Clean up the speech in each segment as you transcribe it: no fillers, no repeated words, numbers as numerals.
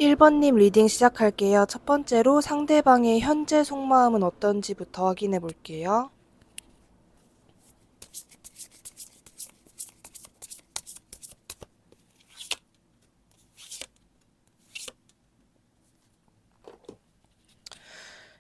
1번님 리딩 시작할게요. 첫 번째로 상대방의 현재 속마음은 어떤지부터 확인해 볼게요.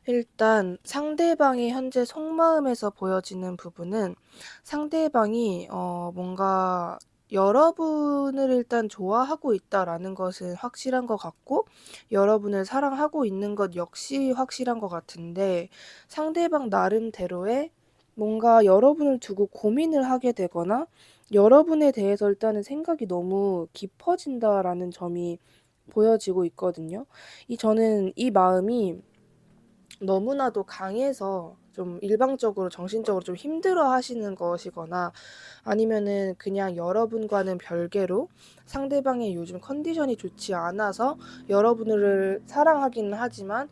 일단 상대방의 현재 속마음에서 보여지는 부분은 상대방이 뭔가 여러분을 일단 좋아하고 있다라는 것은 확실한 것 같고 여러분을 사랑하고 있는 것 역시 확실한 것 같은데 상대방 나름대로의 뭔가 여러분을 두고 고민을 하게 되거나 여러분에 대해서 일단은 생각이 너무 깊어진다라는 점이 보여지고 있거든요. 저는 이 마음이 너무나도 강해서 좀 일방적으로 정신적으로 좀 힘들어 하시는 것이거나 아니면은 그냥 여러분과는 별개로 상대방의 요즘 컨디션이 좋지 않아서 여러분을 사랑하기는 하지만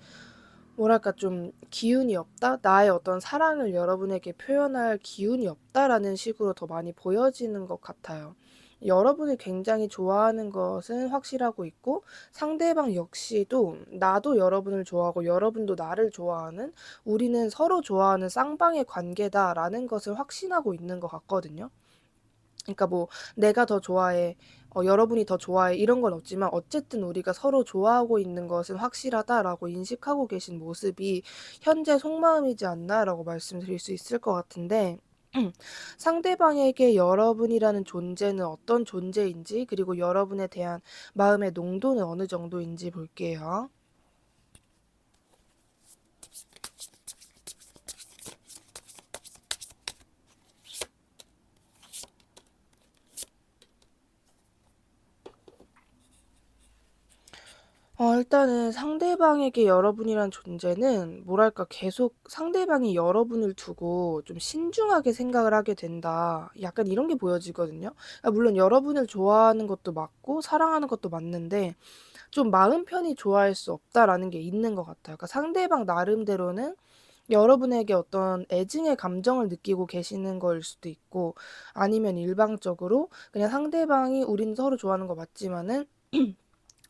뭐랄까 좀 기운이 없다? 나의 어떤 사랑을 여러분에게 표현할 기운이 없다라는 식으로 더 많이 보여지는 것 같아요. 여러분을 굉장히 좋아하는 것은 확실하고 있고, 상대방 역시도 나도 여러분을 좋아하고 여러분도 나를 좋아하는, 우리는 서로 좋아하는 쌍방의 관계다라는 것을 확신하고 있는 것 같거든요. 그러니까 뭐 내가 더 좋아해, 여러분이 더 좋아해 이런 건 없지만 어쨌든 우리가 서로 좋아하고 있는 것은 확실하다라고 인식하고 계신 모습이 현재 속마음이지 않나라고 말씀드릴 수 있을 것 같은데, 상대방에게 여러분이라는 존재는 어떤 존재인지, 그리고 여러분에 대한 마음의 농도는 어느 정도인지 볼게요. 일단은 상대방에게 여러분이란 존재는 뭐랄까 계속 상대방이 여러분을 두고 좀 신중하게 생각을 하게 된다. 약간 이런 게 보여지거든요. 물론 여러분을 좋아하는 것도 맞고 사랑하는 것도 맞는데 좀 마음 편히 좋아할 수 없다라는 게 있는 것 같아요. 그러니까 상대방 나름대로는 여러분에게 어떤 애증의 감정을 느끼고 계시는 거일 수도 있고, 아니면 일방적으로 그냥 상대방이 우리는 서로 좋아하는 거 맞지만은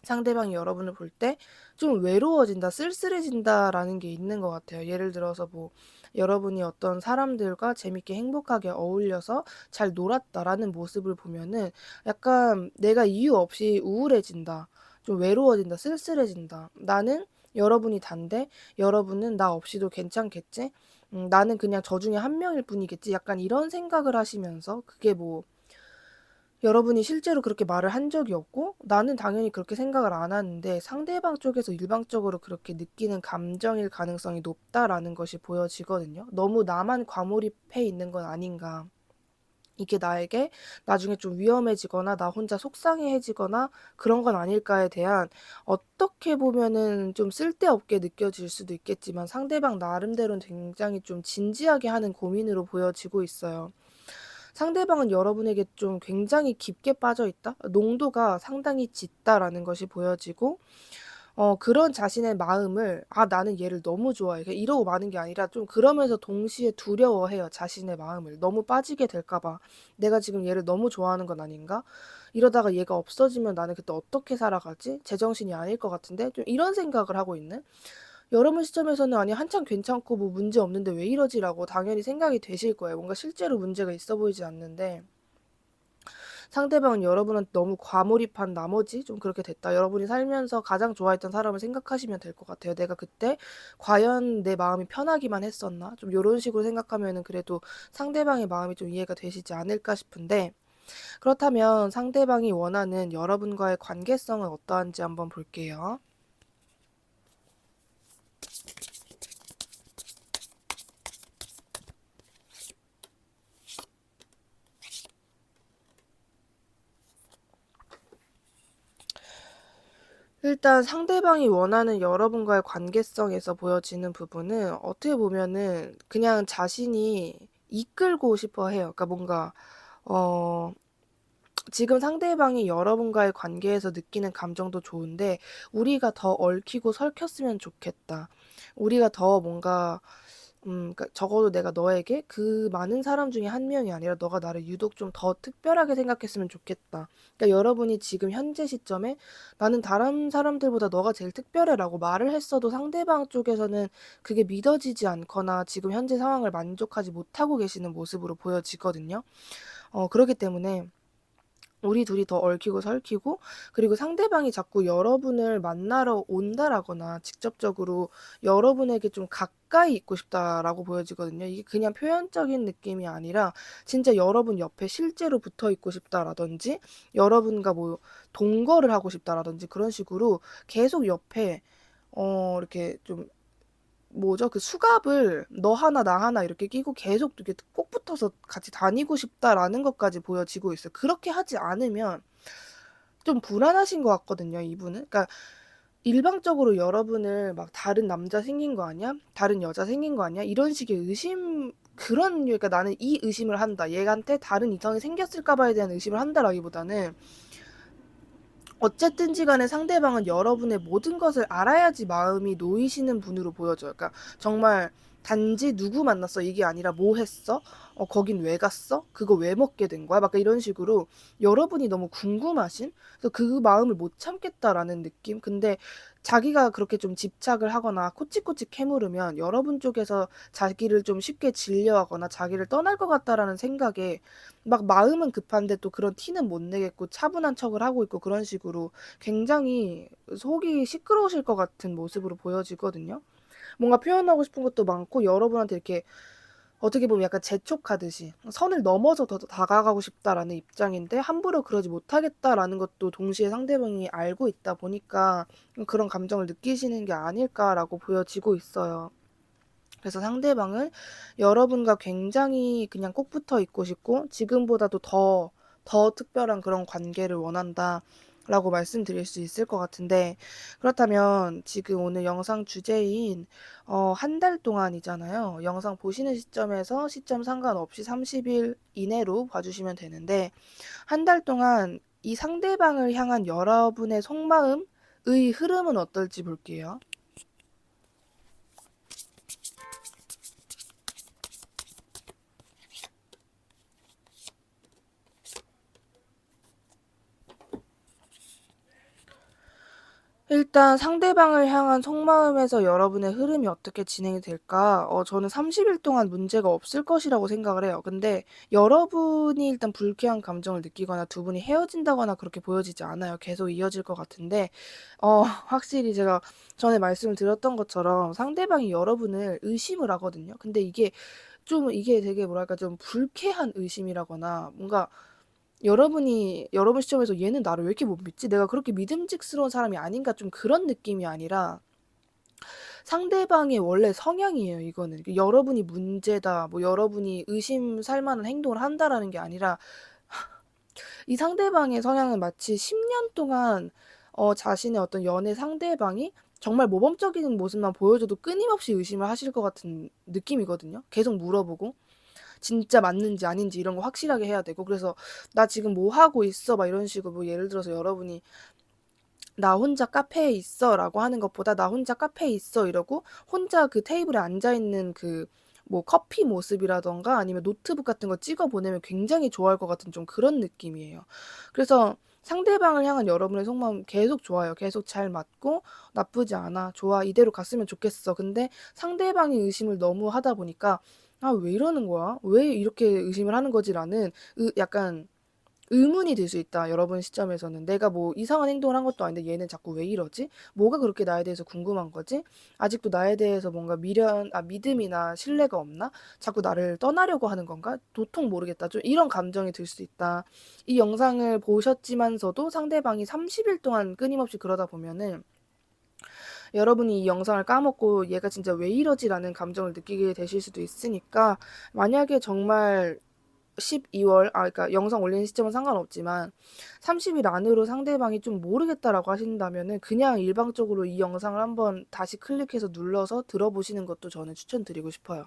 상대방이 여러분을 볼 때 좀 외로워진다, 쓸쓸해진다라는 게 있는 것 같아요. 예를 들어서 뭐 여러분이 어떤 사람들과 재밌게 행복하게 어울려서 잘 놀았다라는 모습을 보면은 약간 내가 이유 없이 우울해진다, 좀 외로워진다, 쓸쓸해진다. 나는 여러분이 단데 여러분은 나 없이도 괜찮겠지? 나는 그냥 저 중에 한 명일 뿐이겠지? 약간 이런 생각을 하시면서, 그게 뭐 여러분이 실제로 그렇게 말을 한 적이 없고 나는 당연히 그렇게 생각을 안 하는데 상대방 쪽에서 일방적으로 그렇게 느끼는 감정일 가능성이 높다라는 것이 보여지거든요. 너무 나만 과몰입해 있는 건 아닌가. 이게 나에게 나중에 좀 위험해지거나 나 혼자 속상해지거나 그런 건 아닐까에 대한, 어떻게 보면은 좀 쓸데없게 느껴질 수도 있겠지만 상대방 나름대로는 굉장히 좀 진지하게 하는 고민으로 보여지고 있어요. 상대방은 여러분에게 좀 굉장히 깊게 빠져 있다, 농도가 상당히 짙다라는 것이 보여지고, 그런 자신의 마음을 '아 나는 얘를 너무 좋아해.' 그냥 이러고 마는 게 아니라 좀 그러면서 동시에 두려워해요. 자신의 마음을 너무 빠지게 될까 봐. '내가 지금 얘를 너무 좋아하는 건 아닌가? 이러다가 얘가 없어지면 나는 그때 어떻게 살아가지? 제정신이 아닐 것 같은데?' 좀 이런 생각을 하고 있는, 여러분 시점에서는 '아니 한참 괜찮고 뭐 문제 없는데 왜 이러지?'라고 당연히 생각이 되실 거예요. 뭔가 실제로 문제가 있어 보이지 않는데, 상대방은 여러분한테 너무 과몰입한 나머지 좀 그렇게 됐다. 여러분이 살면서 가장 좋아했던 사람을 생각하시면 될 것 같아요. '내가 그때 과연 내 마음이 편하기만 했었나?' 좀 요런 식으로 생각하면은 그래도 상대방의 마음이 좀 이해가 되시지 않을까 싶은데, 그렇다면 상대방이 원하는 여러분과의 관계성은 어떠한지 한번 볼게요. 일단 상대방이 원하는 여러분과의 관계성에서 보여지는 부분은 어떻게 보면은 그냥 자신이 이끌고 싶어 해요. 그러니까 뭔가 어 지금 상대방이 여러분과의 관계에서 느끼는 감정도 좋은데 '우리가 더 얽히고 설켰으면 좋겠다. 우리가 더 뭔가 그러니까 적어도 내가 너에게 그 많은 사람 중에 한 명이 아니라 너가 나를 유독 좀 더 특별하게 생각했으면 좋겠다.' 그러니까 여러분이 지금 현재 시점에 '나는 다른 사람들보다 너가 제일 특별해.'라고 말을 했어도 상대방 쪽에서는 그게 믿어지지 않거나 지금 현재 상황을 만족하지 못하고 계시는 모습으로 보여지거든요. 그러기 때문에 우리 둘이 더 얽히고 설키고, 그리고 상대방이 자꾸 여러분을 만나러 온다라거나 직접적으로 여러분에게 좀 가까이 있고 싶다라고 보여지거든요. 이게 그냥 표현적인 느낌이 아니라 진짜 여러분 옆에 실제로 붙어 있고 싶다라든지, 여러분과 뭐 동거를 하고 싶다라든지 그런 식으로 계속 옆에 이렇게 좀 뭐죠? 그 수갑을 너 하나 나 하나 이렇게 끼고 계속 이렇게 꼭 붙어서 같이 다니고 싶다라는 것까지 보여지고 있어요. 그렇게 하지 않으면 좀 불안하신 것 같거든요, 이분은. 그러니까 일방적으로 여러분을 막 '다른 남자 생긴 거 아니야? 다른 여자 생긴 거 아니야?' 이런 식의 의심, 그런, 그러니까 나는 이 의심을 한다. 얘한테 다른 이성이 생겼을까 봐에 대한 의심을 한다라기보다는 어쨌든지 간에 상대방은 여러분의 모든 것을 알아야지 마음이 놓이시는 분으로 보여져요. 그러니까 정말 단지 누구 만났어 이게 아니라 뭐 했어? 거긴 왜 갔어? 그거 왜 먹게 된 거야? 막 이런 식으로 여러분이 너무 궁금하신? 그래서 그 마음을 못 참겠다라는 느낌? 근데 자기가 그렇게 좀 집착을 하거나 코치코치 캐물으면 여러분 쪽에서 자기를 좀 쉽게 질려하거나 자기를 떠날 것 같다라는 생각에 막 마음은 급한데 또 그런 티는 못 내겠고 차분한 척을 하고 있고 그런 식으로 굉장히 속이 시끄러우실 것 같은 모습으로 보여지거든요. 뭔가 표현하고 싶은 것도 많고 여러분한테 이렇게 어떻게 보면 약간 재촉하듯이 선을 넘어서 더 다가가고 싶다라는 입장인데 함부로 그러지 못하겠다라는 것도 동시에 상대방이 알고 있다 보니까 그런 감정을 느끼시는 게 아닐까라고 보여지고 있어요. 그래서 상대방은 여러분과 굉장히 그냥 꼭 붙어 있고 싶고 지금보다도 더 특별한 그런 관계를 원한다. 라고 말씀드릴 수 있을 것 같은데, 그렇다면 지금 오늘 영상 주제인, 한 달 동안이잖아요. 영상 보시는 시점에서 시점 상관없이 30일 이내로 봐주시면 되는데, 한 달 동안 이 상대방을 향한 여러분의 속마음의 흐름은 어떨지 볼게요. 일단 상대방을 향한 속마음에서 여러분의 흐름이 어떻게 진행이 될까? 저는 30일 동안 문제가 없을 것이라고 생각을 해요. 근데 여러분이 일단 불쾌한 감정을 느끼거나 두 분이 헤어진다거나 그렇게 보여지지 않아요. 계속 이어질 것 같은데, 확실히 제가 전에 말씀을 드렸던 것처럼 상대방이 여러분을 의심을 하거든요. 근데 이게 되게 뭐랄까 좀 불쾌한 의심이라거나 뭔가 여러분 시점에서 '얘는 나를 왜 이렇게 못 믿지? 내가 그렇게 믿음직스러운 사람이 아닌가?' 좀 그런 느낌이 아니라 상대방의 원래 성향이에요 이거는. 여러분이 문제다 뭐 여러분이 의심 살 만한 행동을 한다라는 게 아니라 이 상대방의 성향은 마치 10년 동안 자신의 어떤 연애 상대방이 정말 모범적인 모습만 보여줘도 끊임없이 의심을 하실 것 같은 느낌이거든요. 계속 물어보고. 진짜 맞는지 아닌지 이런 거 확실하게 해야 되고 그래서 "나 지금 뭐 하고 있어?" 막 이런 식으로 뭐 예를 들어서 여러분이 "나 혼자 카페에 있어."라고 하는 것보다 "나 혼자 카페에 있어." 이러고 혼자 그 테이블에 앉아 있는 그 뭐 커피 모습이라든가 아니면 노트북 같은 거 찍어 보내면 굉장히 좋아할 것 같은 좀 그런 느낌이에요. 그래서 상대방을 향한 여러분의 속마음 계속 좋아요. 계속 잘 맞고 '나쁘지 않아. 좋아. 이대로 갔으면 좋겠어.' 근데 상대방이 의심을 너무 하다 보니까 '아 왜 이러는 거야? 왜 이렇게 의심을 하는 거지?'라는 약간 의문이 들 수 있다 여러분 시점에서는. '내가 뭐 이상한 행동을 한 것도 아닌데 얘는 자꾸 왜 이러지? 뭐가 그렇게 나에 대해서 궁금한 거지? 아직도 나에 대해서 뭔가 믿음이나 신뢰가 없나? 자꾸 나를 떠나려고 하는 건가? 도통 모르겠다.' 좀 이런 감정이 들 수 있다. 이 영상을 보셨지만서도 상대방이 30일 동안 끊임없이 그러다 보면은 여러분이 이 영상을 까먹고 '얘가 진짜 왜 이러지?'라는 감정을 느끼게 되실 수도 있으니까 만약에 정말 12월 그러니까 영상 올리는 시점은 상관없지만 30일 안으로 상대방이 좀 모르겠다라고 하신다면은 그냥 일방적으로 이 영상을 한번 다시 클릭해서 눌러서 들어보시는 것도 저는 추천드리고 싶어요.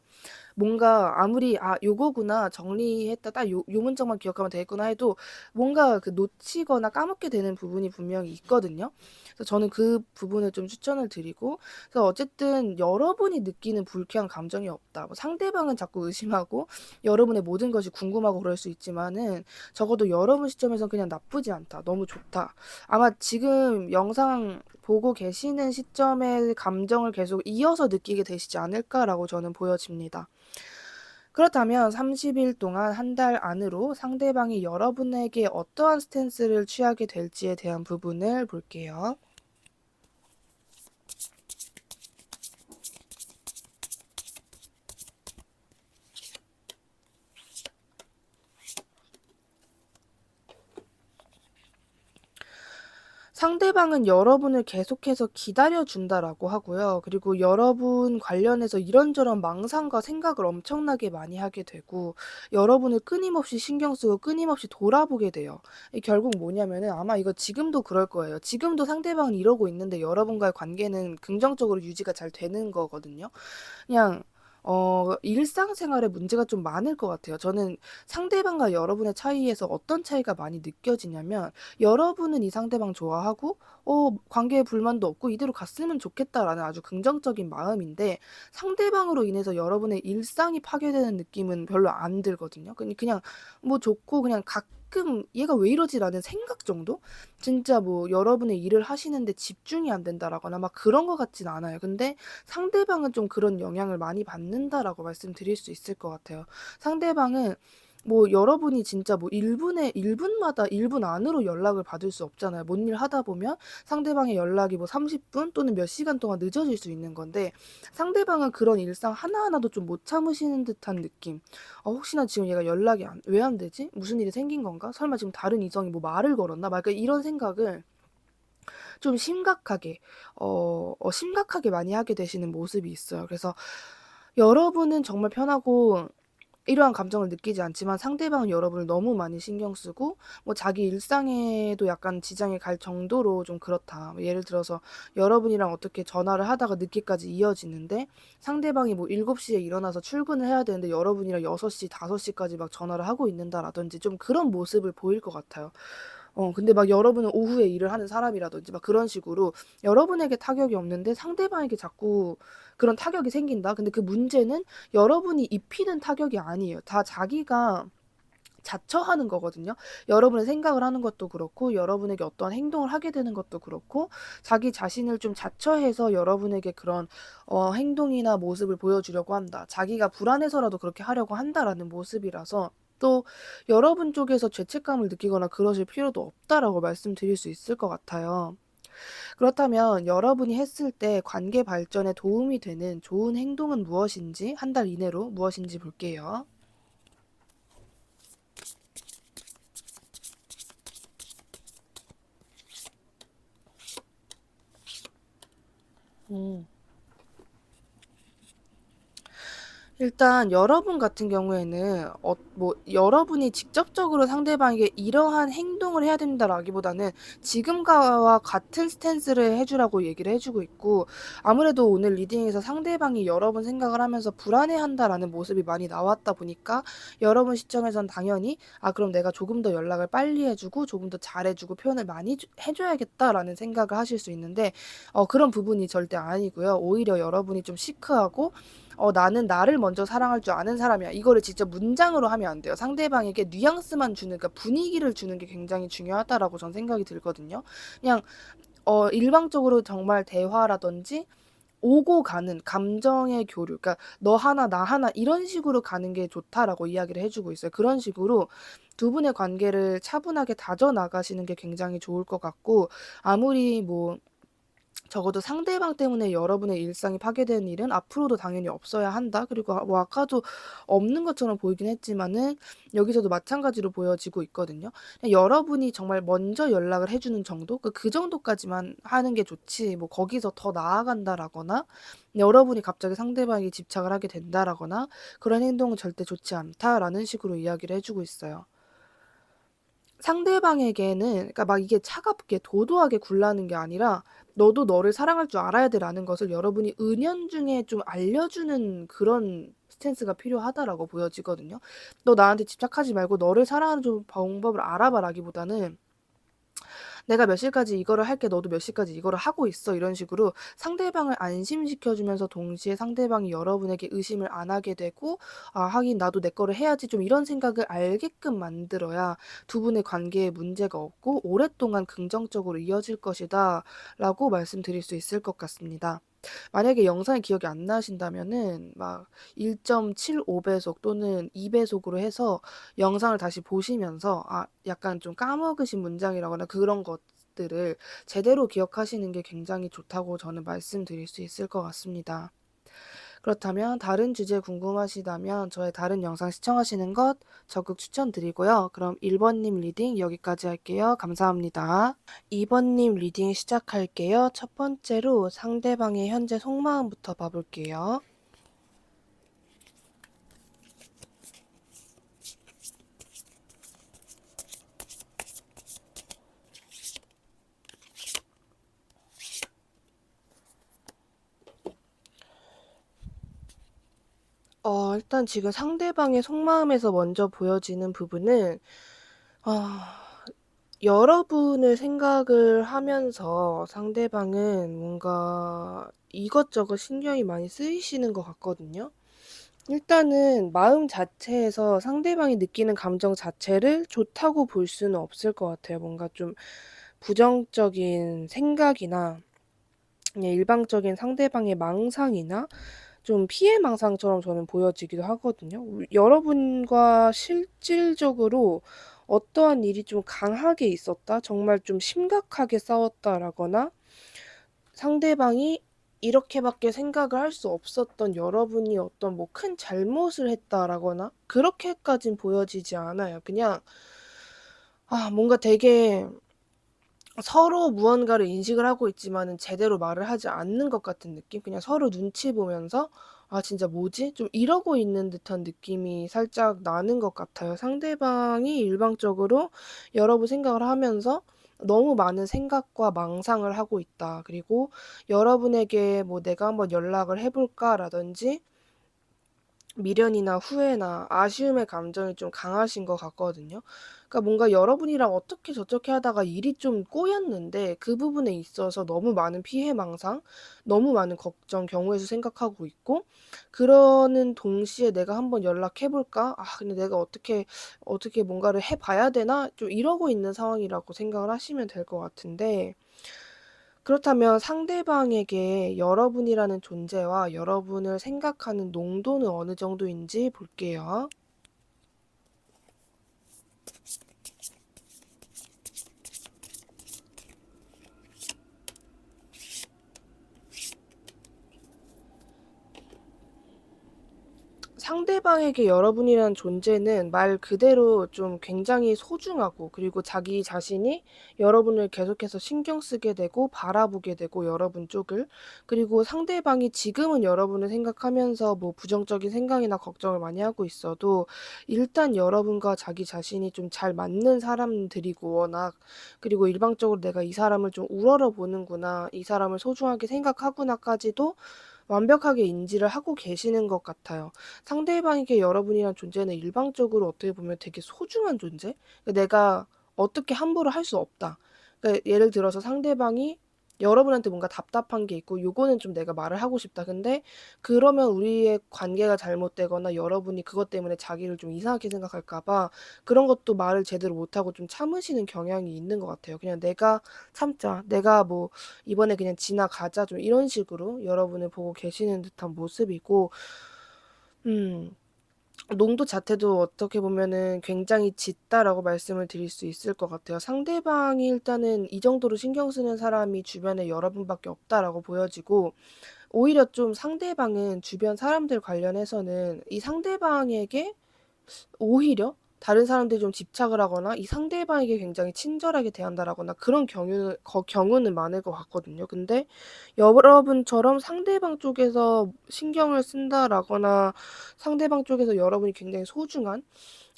뭔가 아무리 '아 요거구나. 정리했다. 딱 요 문장만 기억하면 되겠구나.' 해도 뭔가 그 놓치거나 까먹게 되는 부분이 분명히 있거든요. 그래서 저는 그 부분을 좀 추천을 드리고 그래서 어쨌든 여러분이 느끼는 불쾌한 감정이 없다. 뭐 상대방은 자꾸 의심하고 여러분의 모든 것이 궁금하고 그럴 수 있지만은 적어도 여러분 시점에선 그냥 '나쁘지 않다. 너무 좋다.' 아마 지금 영상 보고 계시는 시점의 감정을 계속 이어서 느끼게 되시지 않을까라고 저는 보여집니다. 그렇다면 30일 동안 한 달 안으로 상대방이 여러분에게 어떠한 스탠스를 취하게 될지에 대한 부분을 볼게요. 상대방은 여러분을 계속해서 기다려준다라고 하고요. 그리고 여러분 관련해서 이런저런 망상과 생각을 엄청나게 많이 하게 되고 여러분을 끊임없이 신경 쓰고 끊임없이 돌아보게 돼요. 이 결국 뭐냐면은 아마 이거 지금도 그럴 거예요. 지금도 상대방은 이러고 있는데 여러분과의 관계는 긍정적으로 유지가 잘 되는 거거든요. 그냥 일상생활에 문제가 좀 많을 것 같아요. 저는 상대방과 여러분의 차이에서 어떤 차이가 많이 느껴지냐면, 여러분은 이 상대방 좋아하고 관계에 불만도 없고 이대로 갔으면 좋겠다라는 아주 긍정적인 마음인데, 상대방으로 인해서 여러분의 일상이 파괴되는 느낌은 별로 안 들거든요. 그냥 뭐 좋고 그냥 가끔 '얘가 왜 이러지?'라는 생각 정도? 진짜 뭐 여러분의 일을 하시는데 집중이 안 된다라거나 막 그런 것 같진 않아요. 근데 상대방은 좀 그런 영향을 많이 받는다라고 말씀드릴 수 있을 것 같아요. 상대방은 뭐 여러분이 진짜 뭐 1 분마다 1분 안으로 연락을 받을 수 없잖아요. 뭔 일 하다 보면 상대방의 연락이 뭐 30분 또는 몇 시간 동안 늦어질 수 있는 건데, 상대방은 그런 일상 하나하나도 좀 못 참으시는 듯한 느낌. '혹시나 지금 얘가 연락이 왜 안 되지? 무슨 일이 생긴 건가? 설마 지금 다른 이성이 뭐 말을 걸었나?' 막 약간 이런 생각을 좀 심각하게 많이 하게 되시는 모습이 있어요. 그래서 여러분은 정말 편하고 이러한 감정을 느끼지 않지만, 상대방은 여러분을 너무 많이 신경 쓰고 뭐 자기 일상에도 약간 지장이 갈 정도로 좀 그렇다. 뭐 예를 들어서 여러분이랑 어떻게 전화를 하다가 늦게까지 이어지는데, 상대방이 뭐 7시에 일어나서 출근을 해야 되는데 여러분이랑 6시, 5시까지 막 전화를 하고 있는다라든지 좀 그런 모습을 보일 것 같아요. 근데 막 여러분은 오후에 일을 하는 사람이라든지 막 그런 식으로 여러분에게 타격이 없는데 상대방에게 자꾸 그런 타격이 생긴다? 근데 그 문제는 여러분이 입히는 타격이 아니에요. 다 자기가 자처하는 거거든요. 여러분의 생각을 하는 것도 그렇고 여러분에게 어떠한 행동을 하게 되는 것도 그렇고, 자기 자신을 좀 자처해서 여러분에게 그런 행동이나 모습을 보여주려고 한다. 자기가 불안해서라도 그렇게 하려고 한다라는 모습이라서, 또 여러분 쪽에서 죄책감을 느끼거나 그러실 필요도 없다라고 말씀드릴 수 있을 것 같아요. 그렇다면 여러분이 했을 때 관계 발전에 도움이 되는 좋은 행동은 무엇인지, 한 달 이내로 무엇인지 볼게요. 음. 일단 여러분 같은 경우에는 뭐 여러분이 직접적으로 상대방에게 "이러한 행동을 해야 된다."라기보다는 지금과와 같은 스탠스를 해 주라고 얘기를 해 주고 있고, 아무래도 오늘 리딩에서 상대방이 여러분 생각을 하면서 불안해한다라는 모습이 많이 나왔다 보니까, 여러분 시점에선 당연히 '아 그럼 내가 조금 더 연락을 빨리 해 주고 조금 더 잘해 주고 표현을 많이 해 줘야겠다.'라는 생각을 하실 수 있는데, 그런 부분이 절대 아니고요. 오히려 여러분이 좀 시크하고 '나는 나를 먼저 사랑할 줄 아는 사람이야.' 이거를 진짜 문장으로 하면 안 돼요. 상대방에게 뉘앙스만 주는, 그러니까 분위기를 주는 게 굉장히 중요하다라고 전 생각이 들거든요. 그냥 일방적으로 정말 대화라든지 오고 가는 감정의 교류, 그러니까 "너 하나 나 하나." 이런 식으로 가는 게 좋다라고 이야기를 해 주고 있어요. 그런 식으로 두 분의 관계를 차분하게 다져 나가시는 게 굉장히 좋을 것 같고, 아무리 뭐 적어도 상대방 때문에 여러분의 일상이 파괴되는 일은 앞으로도 당연히 없어야 한다. 그리고 뭐 아까도 없는 것처럼 보이긴 했지만은 여기서도 마찬가지로 보여지고 있거든요. 그냥 여러분이 정말 먼저 연락을 해 주는 정도? 그 정도까지만 하는 게 좋지, 뭐 거기서 더 나아간다라거나 여러분이 갑자기 상대방에게 집착을 하게 된다라거나 그런 행동은 절대 좋지 않다라는 식으로 이야기를 해 주고 있어요. 상대방에게는, 그러니까 막 이게 차갑게 도도하게 굴라는 게 아니라 "너도 너를 사랑할 줄 알아야 돼."라는 것을 여러분이 은연중에 좀 알려주는 그런 스탠스가 필요하다라고 보여지거든요. "너 나한테 집착하지 말고 너를 사랑하는 좀 방법을 알아봐."라기보다는 "내가 몇 시까지 이거를 할게. 너도 몇 시까지 이거를 하고 있어." 이런 식으로 상대방을 안심시켜 주면서 동시에 상대방이 여러분에게 의심을 안 하게 되고 '아 하긴 나도 내 거를 해야지.' 좀 이런 생각을 알게끔 만들어야 두 분의 관계에 문제가 없고 오랫동안 긍정적으로 이어질 것이다라고 말씀드릴 수 있을 것 같습니다. 만약에 영상이 기억이 안 나신다면은 막 1.75 배속 또는 2 배속으로 해서 영상을 다시 보시면서 약간 좀 까먹으신 문장이라거나 그런 것들을 제대로 기억하시는 게 굉장히 좋다고 저는 말씀드릴 수 있을 것 같습니다. 그렇다면 다른 주제 궁금하시다면 저의 다른 영상 시청하시는 것 적극 추천드리고요. 그럼 1 번님 리딩 여기까지 할게요. 감사합니다. 2 번님 리딩 시작할게요. 첫 번째로 상대방의 현재 속마음부터 봐 볼게요. 일단 지금 상대방의 속마음에서 먼저 보여지는 부분은 아 여러분을 생각을 하면서 상대방은 뭔가 이것저것 신경이 많이 쓰이시는 것 같거든요. 일단은 마음 자체에서 상대방이 느끼는 감정 자체를 좋다고 볼 수는 없을 것 같아요. 뭔가 좀 부정적인 생각이나 그냥 일방적인 상대방의 망상이나 좀 피해망상처럼 저는 보여지기도 하거든요. 여러분과 실질적으로 어떠한 일이 좀 강하게 있었다, 정말 좀 심각하게 싸웠다라거나 상대방이 이렇게밖에 생각을 할 수 없었던 여러분이 어떤 뭐 큰 잘못을 했다라거나 그렇게까진 보여지지 않아요. 그냥 뭔가 되게 서로 무언가를 인식을 하고 있지만은 제대로 말을 하지 않는 것 같은 느낌? 그냥 서로 눈치 보면서 '아 진짜 뭐지?' 좀 이러고 있는 듯한 느낌이 살짝 나는 것 같아요. 상대방이 일방적으로 여러분 생각을 하면서 너무 많은 생각과 망상을 하고 있다. 그리고 여러분에게 뭐 '내가 한번 연락을 해 볼까?'라든지 미련이나 후회나 아쉬움의 감정이 좀 강하신 것 같거든요. 그러니까 뭔가 여러분이랑 어떻게 저떻게 하다가 일이 좀 꼬였는데 그 부분에 있어서 너무 많은 피해망상, 너무 많은 걱정, 경우의 수 생각하고 있고, 그러는 동시에 '내가 한번 연락해 볼까? 근데 내가 어떻게 뭔가를 해 봐야 되나?' 좀 이러고 있는 상황이라고 생각을 하시면 될 것 같은데, 그렇다면 상대방에게 여러분이라는 존재와 여러분을 생각하는 농도는 어느 정도인지 볼게요. 상대방에게 여러분이란 존재는 말 그대로 좀 굉장히 소중하고, 그리고 자기 자신이 여러분을 계속해서 신경 쓰게 되고 바라보게 되고 여러분 쪽을, 그리고 상대방이 지금은 여러분을 생각하면서 뭐 부정적인 생각이나 걱정을 많이 하고 있어도 일단 여러분과 자기 자신이 좀 잘 맞는 사람들이고 워낙, 그리고 일방적으로 '내가 이 사람을 좀 우러러 보는구나. 이 사람을 소중하게 생각하구나.'까지도 완벽하게 인지를 하고 계시는 것 같아요. 상대방에게 여러분이란 존재는 일방적으로 어떻게 보면 되게 소중한 존재? 내가 어떻게 함부로 할 수 없다. 그러니까 예를 들어서 상대방이 여러분한테 뭔가 답답한 게 있고 요거는 좀 내가 말을 하고 싶다. 근데 그러면 우리의 관계가 잘못되거나 여러분이 그것 때문에 자기를 좀 이상하게 생각할까 봐 그런 것도 말을 제대로 못하고 좀 참으시는 경향이 있는 것 같아요. 그냥 '내가 참자. 내가 뭐 이번에 그냥 지나가자.' 좀 이런 식으로 여러분을 보고 계시는 듯한 모습이고, 음 농도 자체도 어떻게 보면은 굉장히 짙다라고 말씀을 드릴 수 있을 것 같아요. 상대방이 일단은 이 정도로 신경 쓰는 사람이 주변에 여러분밖에 없다라고 보여지고, 오히려 좀 상대방은 주변 사람들 관련해서는 이 상대방에게 오히려 다른 사람들이 좀 집착을 하거나 이 상대방에게 굉장히 친절하게 대한다라거나 그런 경우는 많을 것 같거든요. 근데 여러분처럼 상대방 쪽에서 신경을 쓴다라거나 상대방 쪽에서 여러분이 굉장히 소중한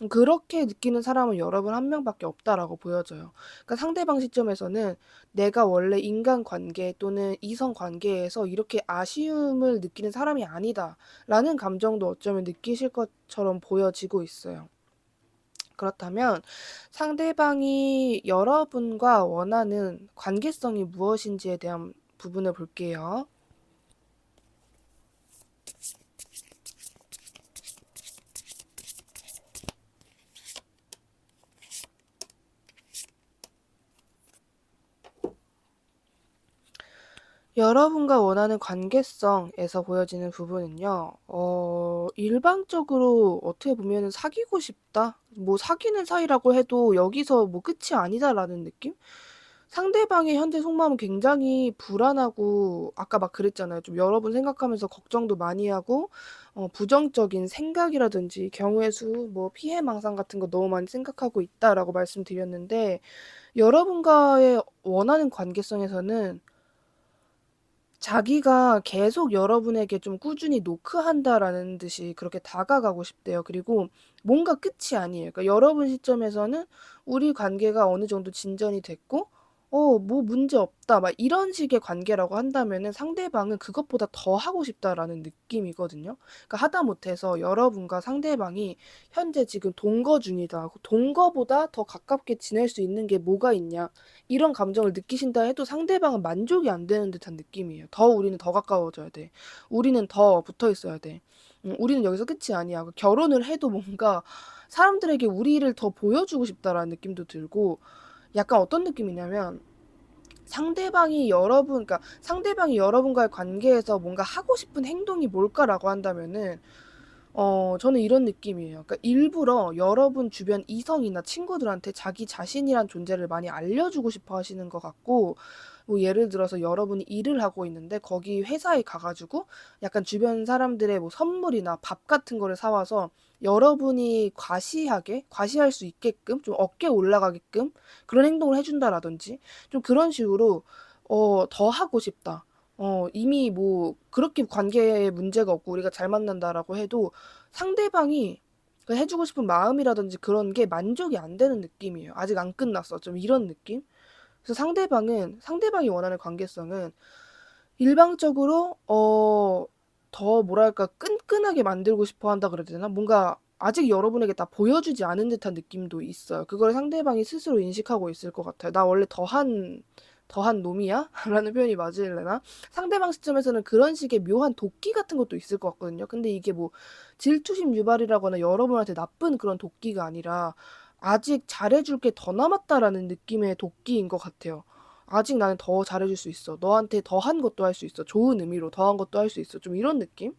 그렇게 느끼는 사람은 여러분 한 명밖에 없다라고 보여져요. 그러니까 상대방 시점에서는 '내가 원래 인간관계 또는 이성관계에서 이렇게 아쉬움을 느끼는 사람이 아니다.'라는 감정도 어쩌면 느끼실 것처럼 보여지고 있어요. 그렇다면 상대방이 여러분과 원하는 관계성이 무엇인지에 대한 부분을 볼게요. 여러분과 원하는 관계성에서 보여지는 부분은요. 일반적으로 어떻게 보면은 '사귀고 싶다.' 뭐 사귀는 사이라고 해도 여기서 뭐 '끝이 아니다.'라는 느낌? 상대방의 현재 속마음은 굉장히 불안하고, 아까 막 그랬잖아요. 좀 여러분 생각하면서 걱정도 많이 하고 부정적인 생각이라든지 경우의 수, 뭐 피해망상 같은 거 너무 많이 생각하고 있다라고 말씀드렸는데, 여러분과의 원하는 관계성에서는 자기가 계속 여러분에게 좀 꾸준히 노크한다라는 듯이 그렇게 다가가고 싶대요. 그리고 뭔가 끝이 아니에요. 그러니까 여러분 시점에서는 우리 관계가 어느 정도 진전이 됐고 뭐 문제 없다. 막 이런 식의 관계라고 한다면은 상대방은 그것보다 더 하고 싶다라는 느낌이거든요. 그러니까 하다못해서 여러분과 상대방이 현재 지금 동거 중이다. 동거보다 더 가깝게 지낼 수 있는 게 뭐가 있냐. 이런 감정을 느끼신다 해도 상대방은 만족이 안 되는 듯한 느낌이에요. 더 우리는 더 가까워져야 돼. 우리는 더 붙어 있어야 돼. 우리는 여기서 끝이 아니야. 결혼을 해도 뭔가 사람들에게 우리를 더 보여주고 싶다라는 느낌도 들고 약간 어떤 느낌이냐면 상대방이 여러분과의 관계에서 뭔가 하고 싶은 행동이 뭘까라고 한다면은 저는 이런 느낌이에요. 그러니까 일부러 여러분 주변 이성이나 친구들한테 자기 자신이란 존재를 많이 알려주고 싶어 하시는 것 같고, 뭐 예를 들어서 여러분이 일을 하고 있는데 거기 회사에 가가지고 약간 주변 사람들의 뭐 선물이나 밥 같은 거를 사와서 여러분이 과시할 수 있게끔 좀 어깨 올라가게끔 그런 행동을 해준다라든지 좀 그런 식으로 더 하고 싶다. 이미 뭐 그렇게 관계에 문제가 없고 우리가 잘 만난다라고 해도 상대방이 그 해주고 싶은 마음이라든지 그런 게 만족이 안 되는 느낌이에요. 아직 안 끝났어. 좀 이런 느낌? 그래서 상대방이 원하는 관계성은 일방적으로 더 뭐랄까 끈끈하게 만들고 싶어 한다 그래야 되나? 뭔가 아직 여러분에게 다 보여주지 않은 듯한 느낌도 있어요. 그걸 상대방이 스스로 인식하고 있을 것 같아요. 나 원래 더한 놈이야? 라는 표현이 맞으려나? 상대방 시점에서는 그런 식의 묘한 도끼 같은 것도 있을 것 같거든요. 근데 이게 뭐 질투심 유발이라거나 여러분한테 나쁜 그런 도끼가 아니라 아직 잘해줄 게 더 남았다라는 느낌의 도끼인 것 같아요. 아직 나는 더 잘해줄 수 있어. 너한테 더한 것도 할 수 있어. 좋은 의미로 더한 것도 할 수 있어. 좀 이런 느낌?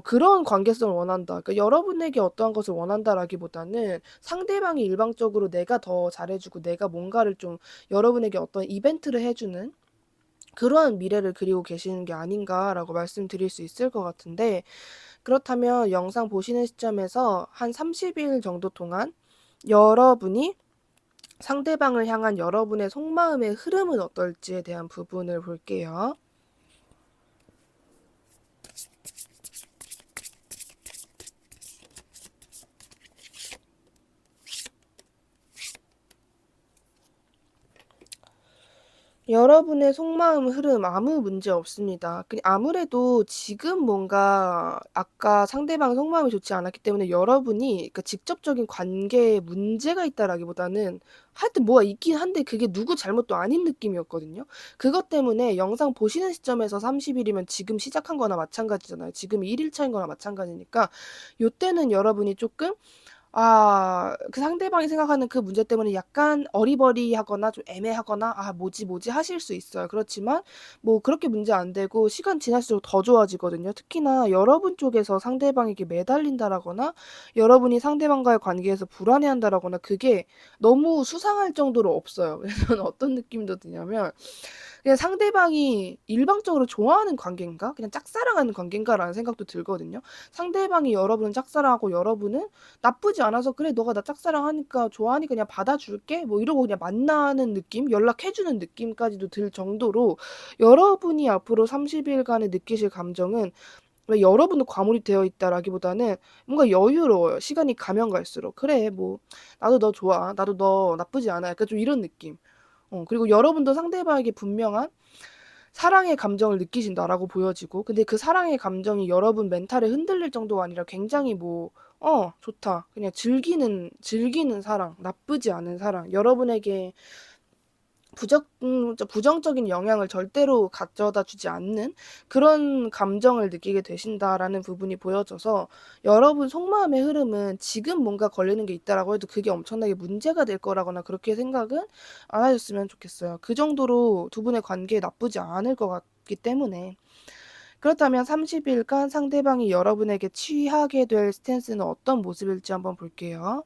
그런 관계성을 원한다. 그러니까 여러분에게 어떠한 것을 원한다라기보다는 상대방이 일방적으로 내가 더 잘해주고 내가 뭔가를 좀 여러분에게 어떤 이벤트를 해주는 그러한 미래를 그리고 계시는 게 아닌가라고 말씀드릴 수 있을 것 같은데, 그렇다면 영상 보시는 시점에서 한 30일 정도 동안 여러분이 상대방을 향한 여러분의 속마음의 흐름은 어떨지에 대한 부분을 볼게요. 여러분의 속마음 흐름 아무 문제 없습니다. 아무래도 지금 뭔가 아까 상대방 속마음이 좋지 않았기 때문에 여러분이 그러니까 직접적인 관계에 문제가 있다라기보다는 하여튼 뭐가 있긴 한데 그게 누구 잘못도 아닌 느낌이었거든요. 그것 때문에 영상 보시는 시점에서 30일이면 지금 시작한 거나 마찬가지잖아요. 지금이 1일 차인 거나 마찬가지니까 요때는 여러분이 조금 그 상대방이 생각하는 그 문제 때문에 약간 어리버리하거나 좀 애매하거나 뭐지 하실 수 있어요. 그렇지만 뭐 그렇게 문제 안 되고 시간 지날수록 더 좋아지거든요. 특히나 여러분 쪽에서 상대방에게 매달린다라거나 여러분이 상대방과의 관계에서 불안해한다라거나 그게 너무 수상할 정도로 없어요. 그래서 저는 어떤 느낌도 드냐면 그냥 상대방이 일방적으로 좋아하는 관계인가? 그냥 짝사랑하는 관계인가라는 생각도 들거든요. 상대방이 여러분을 짝사랑하고 여러분은 나쁘지 않아서 그래 너가 나 짝사랑하니까 좋아하니까 그냥 받아줄게 뭐 이러고 그냥 만나는 느낌 연락해주는 느낌까지도 들 정도로 여러분이 앞으로 30일간에 느끼실 감정은 왜 여러분도 과몰입 되어 있다라기보다는 뭔가 여유로워요. 시간이 가면 갈수록 그래 뭐 나도 너 좋아 나도 너 나쁘지 않아 약간 좀 이런 느낌. 그리고 여러분도 상대방에게 분명한 사랑의 감정을 느끼신다라고 보여지고 근데 그 사랑의 감정이 여러분 멘탈을 흔들릴 정도가 아니라 굉장히 뭐 좋다. 그냥 즐기는 사랑, 나쁘지 않은 사랑. 여러분에게 부정적인 영향을 절대로 가져다 주지 않는 그런 감정을 느끼게 되신다라는 부분이 보여져서 여러분 속마음의 흐름은 지금 뭔가 걸리는 게 있다라고 해도 그게 엄청나게 문제가 될 거라거나 그렇게 생각은 안 하셨으면 좋겠어요. 그 정도로 두 분의 관계에 나쁘지 않을 것 같기 때문에. 그렇다면 30일간 상대방이 여러분에게 취하게 될 스탠스는 어떤 모습일지 한번 볼게요.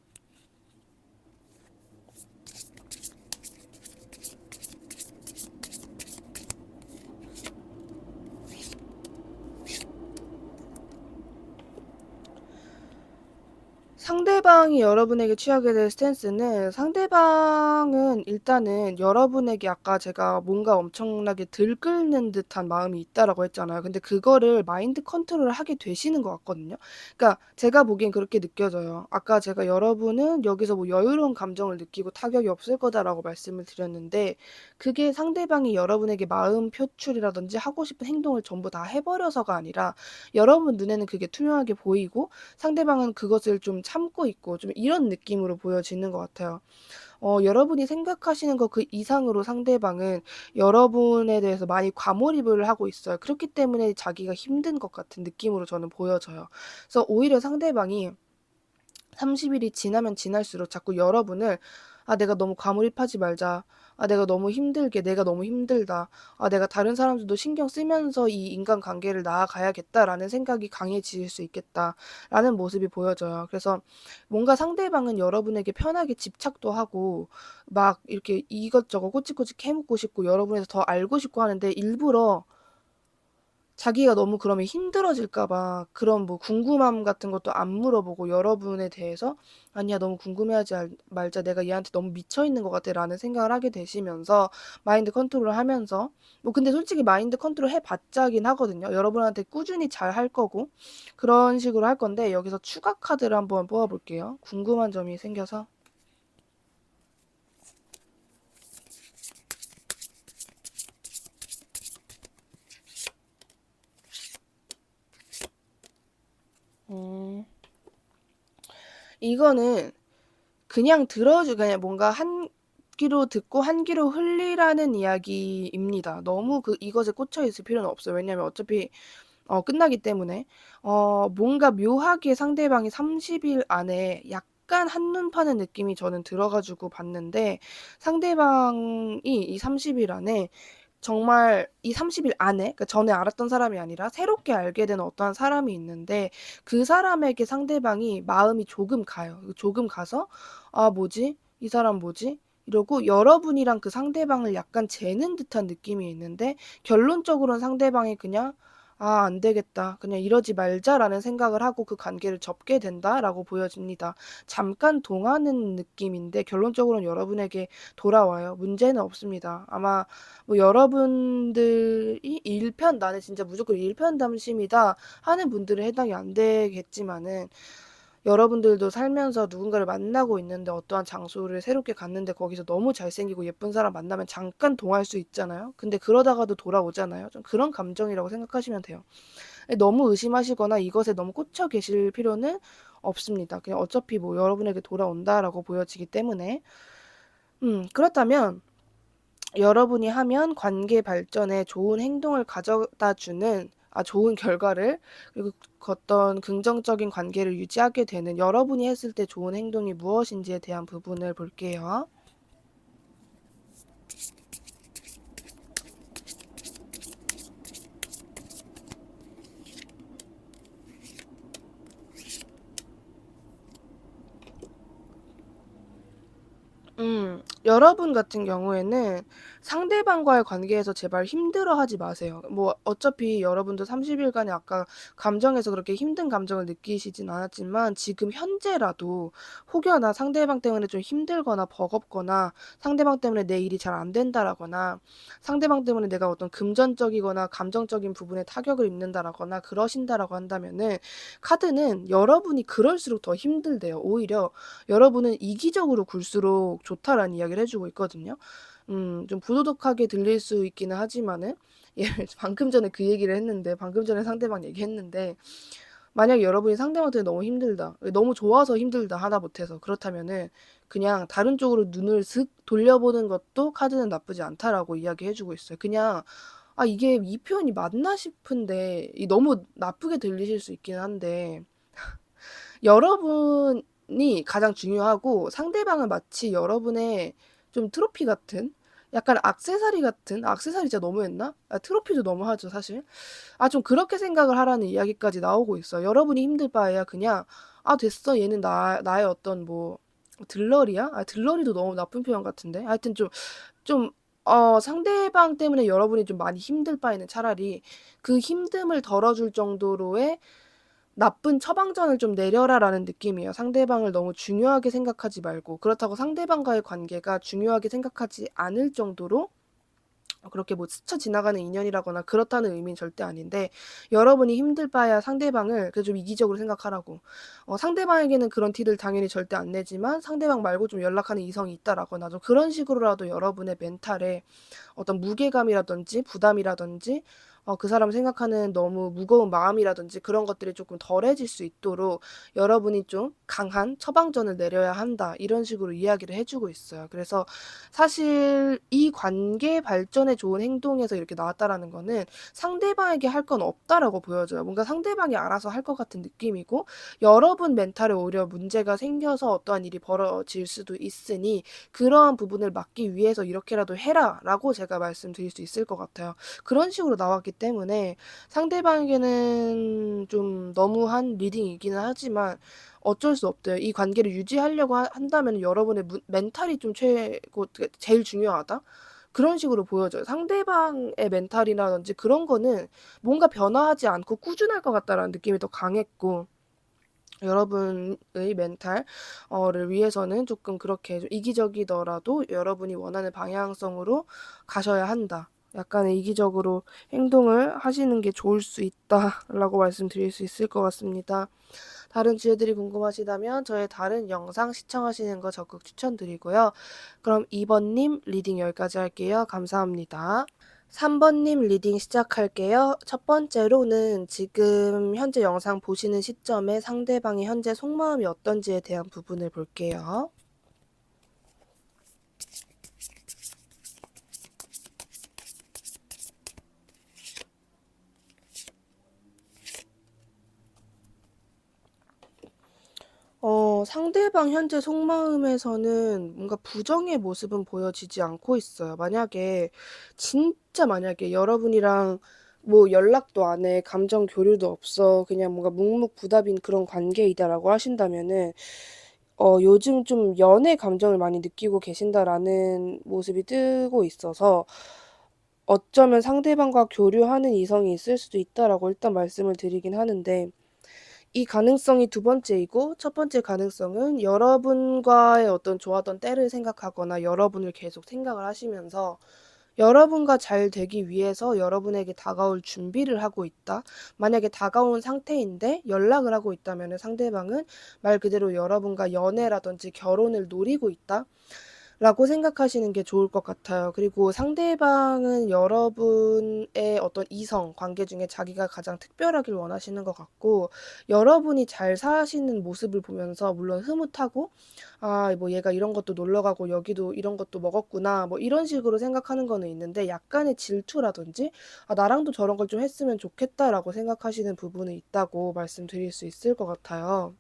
상대방이 여러분에게 취하게 될 스탠스는 상대방은 일단은 여러분에게 아까 제가 뭔가 엄청나게 들끓는 듯한 마음이 있다라고 했잖아요. 근데 그거를 마인드 컨트롤을 하게 되시는 것 같거든요. 그러니까 제가 보기엔 그렇게 느껴져요. 아까 제가 여러분은 여기서 뭐 여유로운 감정을 느끼고 타격이 없을 거다라고 말씀을 드렸는데 그게 상대방이 여러분에게 마음 표출이라든지 하고 싶은 행동을 전부 다 해버려서가 아니라 여러분 눈에는 그게 투명하게 보이고 상대방은 그것을 좀 참고 있고 좀 이런 느낌으로 보여지는 것 같아요. 여러분이 생각하시는 것 그 이상으로 상대방은 여러분에 대해서 많이 과몰입을 하고 있어요. 그렇기 때문에 자기가 힘든 것 같은 느낌으로 저는 보여져요. 그래서 오히려 상대방이 30 일이 지나면 지날수록 자꾸 여러분을 '아 내가 너무 과몰입하지 말자. 아 내가 너무 힘들게 내가 너무 힘들다. 아 내가 다른 사람들도 신경 쓰면서 이 인간관계를 나아가야겠다.'라는 생각이 강해질 수 있겠다라는 모습이 보여져요. 그래서 뭔가 상대방은 여러분에게 편하게 집착도 하고 막 이렇게 이것저것 꼬치꼬치 캐묻고 싶고 여러분에서 더 알고 싶고 하는데 일부러 자기가 너무 그러면 힘들어질까 봐 그런 뭐 궁금함 같은 것도 안 물어보고 여러분에 대해서 '아니야. 너무 궁금해하지 말자. 내가 얘한테 너무 미쳐 있는 것 같아.'라는 생각을 하게 되시면서 마인드 컨트롤을 하면서 뭐 근데 솔직히 마인드 컨트롤 해 봤자긴 하거든요. 여러분한테 꾸준히 잘할 거고 그런 식으로 할 건데 여기서 추가 카드를 한번 뽑아 볼게요, 궁금한 점이 생겨서. 음. 이거는 그냥 그냥 뭔가 한 귀로 듣고 한 귀로 흘리라는 이야기입니다. 너무 이것에 꽂혀 있을 필요는 없어요. 왜냐하면 어차피 끝나기 때문에. 뭔가 묘하게 상대방이 30일 안에 약간 한눈 파는 느낌이 저는 들어 가지고 봤는데 상대방이 이 30일 안에 정말 이 30일 안에 그러니까 전에 알았던 사람이 아니라 새롭게 알게 된 어떠한 사람이 있는데 그 사람에게 상대방이 마음이 조금 가요. 조금 가서 '아 뭐지? 이 사람 뭐지?' 이러고 여러분이랑 그 상대방을 약간 재는 듯한 느낌이 있는데 결론적으로는 상대방이 그냥 '아 안 되겠다. 그냥 이러지 말자.'라는 생각을 하고 그 관계를 접게 된다라고 보여집니다. 잠깐 동하는 느낌인데 결론적으로는 여러분에게 돌아와요. 문제는 없습니다. 아마 뭐 여러분들이 '일편 나는 진짜 무조건 일편단심이다.' 하는 분들은 해당이 안 되겠지만은 여러분들도 살면서 누군가를 만나고 있는데 어떠한 장소를 새롭게 갔는데 거기서 너무 잘생기고 예쁜 사람 만나면 잠깐 동할 수 있잖아요. 근데 그러다가도 돌아오잖아요. 좀 그런 감정이라고 생각하시면 돼요. 예 너무 의심하시거나 이것에 너무 꽂혀 계실 필요는 없습니다. 그냥 어차피 뭐 '여러분에게 돌아온다.'라고 보여지기 때문에. 그렇다면 여러분이 하면 관계 발전에 좋은 행동을 가져다 주는 좋은 결과를 그리고 어떤 긍정적인 관계를 유지하게 되는 여러분이 했을 때 좋은 행동이 무엇인지에 대한 부분을 볼게요. 여러분 같은 경우에는 상대방과의 관계에서 제발 힘들어하지 마세요. 뭐 어차피 여러분도 30 일간의 아까 감정에서 그렇게 힘든 감정을 느끼시진 않았지만 지금 현재라도 혹여나 상대방 때문에 좀 힘들거나 버겁거나 상대방 때문에 내 일이 잘 안 된다라거나 상대방 때문에 내가 어떤 금전적이거나 감정적인 부분에 타격을 입는다라거나 그러신다라고 한다면은 카드는 여러분이 그럴수록 더 힘들대요. 오히려 여러분은 "이기적으로 굴수록 좋다."라는 이야기를 해 주고 있거든요. 좀 부도덕하게 들릴 수 있기는 하지만은 예 방금 전에 그 얘기를 했는데 방금 전에 상대방 얘기했는데 만약에 여러분이 상대방한테 "너무 힘들다. 너무 좋아서 힘들다 하다못해서." 그렇다면은 그냥 다른 쪽으로 눈을 슥 돌려보는 것도 카드는 나쁘지 않다라고 이야기해 주고 있어요. 그냥 이게 이 표현이 맞나 싶은데 너무 나쁘게 들리실 수 있긴 한데 여러분이 가장 중요하고 상대방은 마치 여러분의 좀 트로피 같은 약간 액세서리 같은 액세서리 진짜 너무했나? 트로피도 너무하죠 사실. 좀 그렇게 생각을 하라는 이야기까지 나오고 있어요. 여러분이 힘들 바에야 그냥 '아 됐어. 얘는 나의 어떤 뭐 들러리야?' 들러리도 너무 나쁜 표현 같은데. 하여튼 좀 상대방 때문에 여러분이 좀 많이 힘들 바에는 차라리 그 힘듦을 덜어 줄 정도로의 나쁜 처방전을 좀 내려라라는 느낌이에요. 상대방을 너무 중요하게 생각하지 말고. 그렇다고 상대방과의 관계가 중요하게 생각하지 않을 정도로 그렇게 뭐 스쳐 지나가는 인연이라거나 그렇다는 의미는 절대 아닌데, 여러분이 힘들 바에야 상대방을 좀 이기적으로 생각하라고. 상대방에게는 그런 티를 당연히 절대 안 내지만 상대방 말고 좀 연락하는 이성이 있다라거나 좀 그런 식으로라도 여러분의 멘탈에 어떤 무게감이라든지 부담이라든지 그 사람을 생각하는 너무 무거운 마음이라든지 그런 것들이 조금 덜해질 수 있도록 여러분이 좀 강한 처방전을 내려야 한다. 이런 식으로 이야기를 해주고 있어요. 그래서 사실 이 관계 발전에 좋은 행동에서 이렇게 나왔다라는 거는 상대방에게 할 건 없다라고 보여져요. 뭔가 상대방이 알아서 할 것 같은 느낌이고, 여러분 멘탈에 오히려 문제가 생겨서 어떠한 일이 벌어질 수도 있으니 그러한 부분을 막기 위해서 이렇게라도 해라라고 제가 말씀드릴 수 있을 것 같아요. 그런 식으로 나왔기 때문에 상대방에게는 좀 너무한 리딩이기는 하지만 어쩔 수 없대요. 이 관계를 유지하려고 한다면 여러분의 멘탈이 좀 제일 중요하다. 그런 식으로 보여져요. 상대방의 멘탈이라든지 그런 거는 뭔가 변화하지 않고 꾸준할 것 같다라는 느낌이 더 강했고, 여러분의 멘탈을 위해서는 조금 그렇게 좀 이기적이더라도 여러분이 원하는 방향성으로 가셔야 한다. 약간의 이기적으로 행동을 하시는 게 좋을 수 있다라고 말씀드릴 수 있을 것 같습니다. 다른 주제들이 궁금하시다면 저의 다른 영상 시청하시는 거 적극 추천드리고요. 그럼 2번님 리딩 여기까지 할게요. 감사합니다. 3번님 리딩 시작할게요. 첫 번째로는 지금 현재 영상 보시는 시점에 상대방의 현재 속마음이 어떤지에 대한 부분을 볼게요. 상대방 현재 속마음에서는 뭔가 부정의 모습은 보여지지 않고 있어요. 진짜 만약에 여러분이랑 뭐 연락도 안 해, 감정 교류도 없어, 그냥 뭔가 묵묵부답인 그런 관계이다라고 하신다면은, 요즘 좀 연애 감정을 많이 느끼고 계신다라는 모습이 뜨고 있어서, 어쩌면 상대방과 교류하는 이성이 있을 수도 있다라고 일단 말씀을 드리긴 하는데, 이 가능성이 두 번째이고, 첫 번째 가능성은 여러분과의 어떤 좋았던 때를 생각하거나 여러분을 계속 생각을 하시면서 여러분과 잘 되기 위해서 여러분에게 다가올 준비를 하고 있다. 만약에 다가온 상태인데 연락을 하고 있다면 상대방은 말 그대로 여러분과 연애라든지 결혼을 노리고 있다. 라고 생각하시는 게 좋을 것 같아요. 그리고 상대방은 여러분의 어떤 이성 관계 중에 자기가 가장 특별하길 원하시는 것 같고, 여러분이 잘 사시는 모습을 보면서 물론 흐뭇하고, 아, 뭐 얘가 이런 것도 놀러 가고 여기도 이런 것도 먹었구나, 뭐 이런 식으로 생각하는 거는 있는데, 약간의 질투라든지 아, 나랑도 저런 걸 좀 했으면 좋겠다라고 생각하시는 부분이 있다고 말씀드릴 수 있을 것 같아요.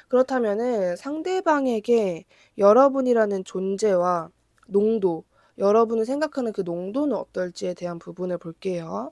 그렇다면은 상대방에게 여러분이라는 존재와 농도, 여러분을 생각하는 그 농도는 어떨지에 대한 부분을 볼게요.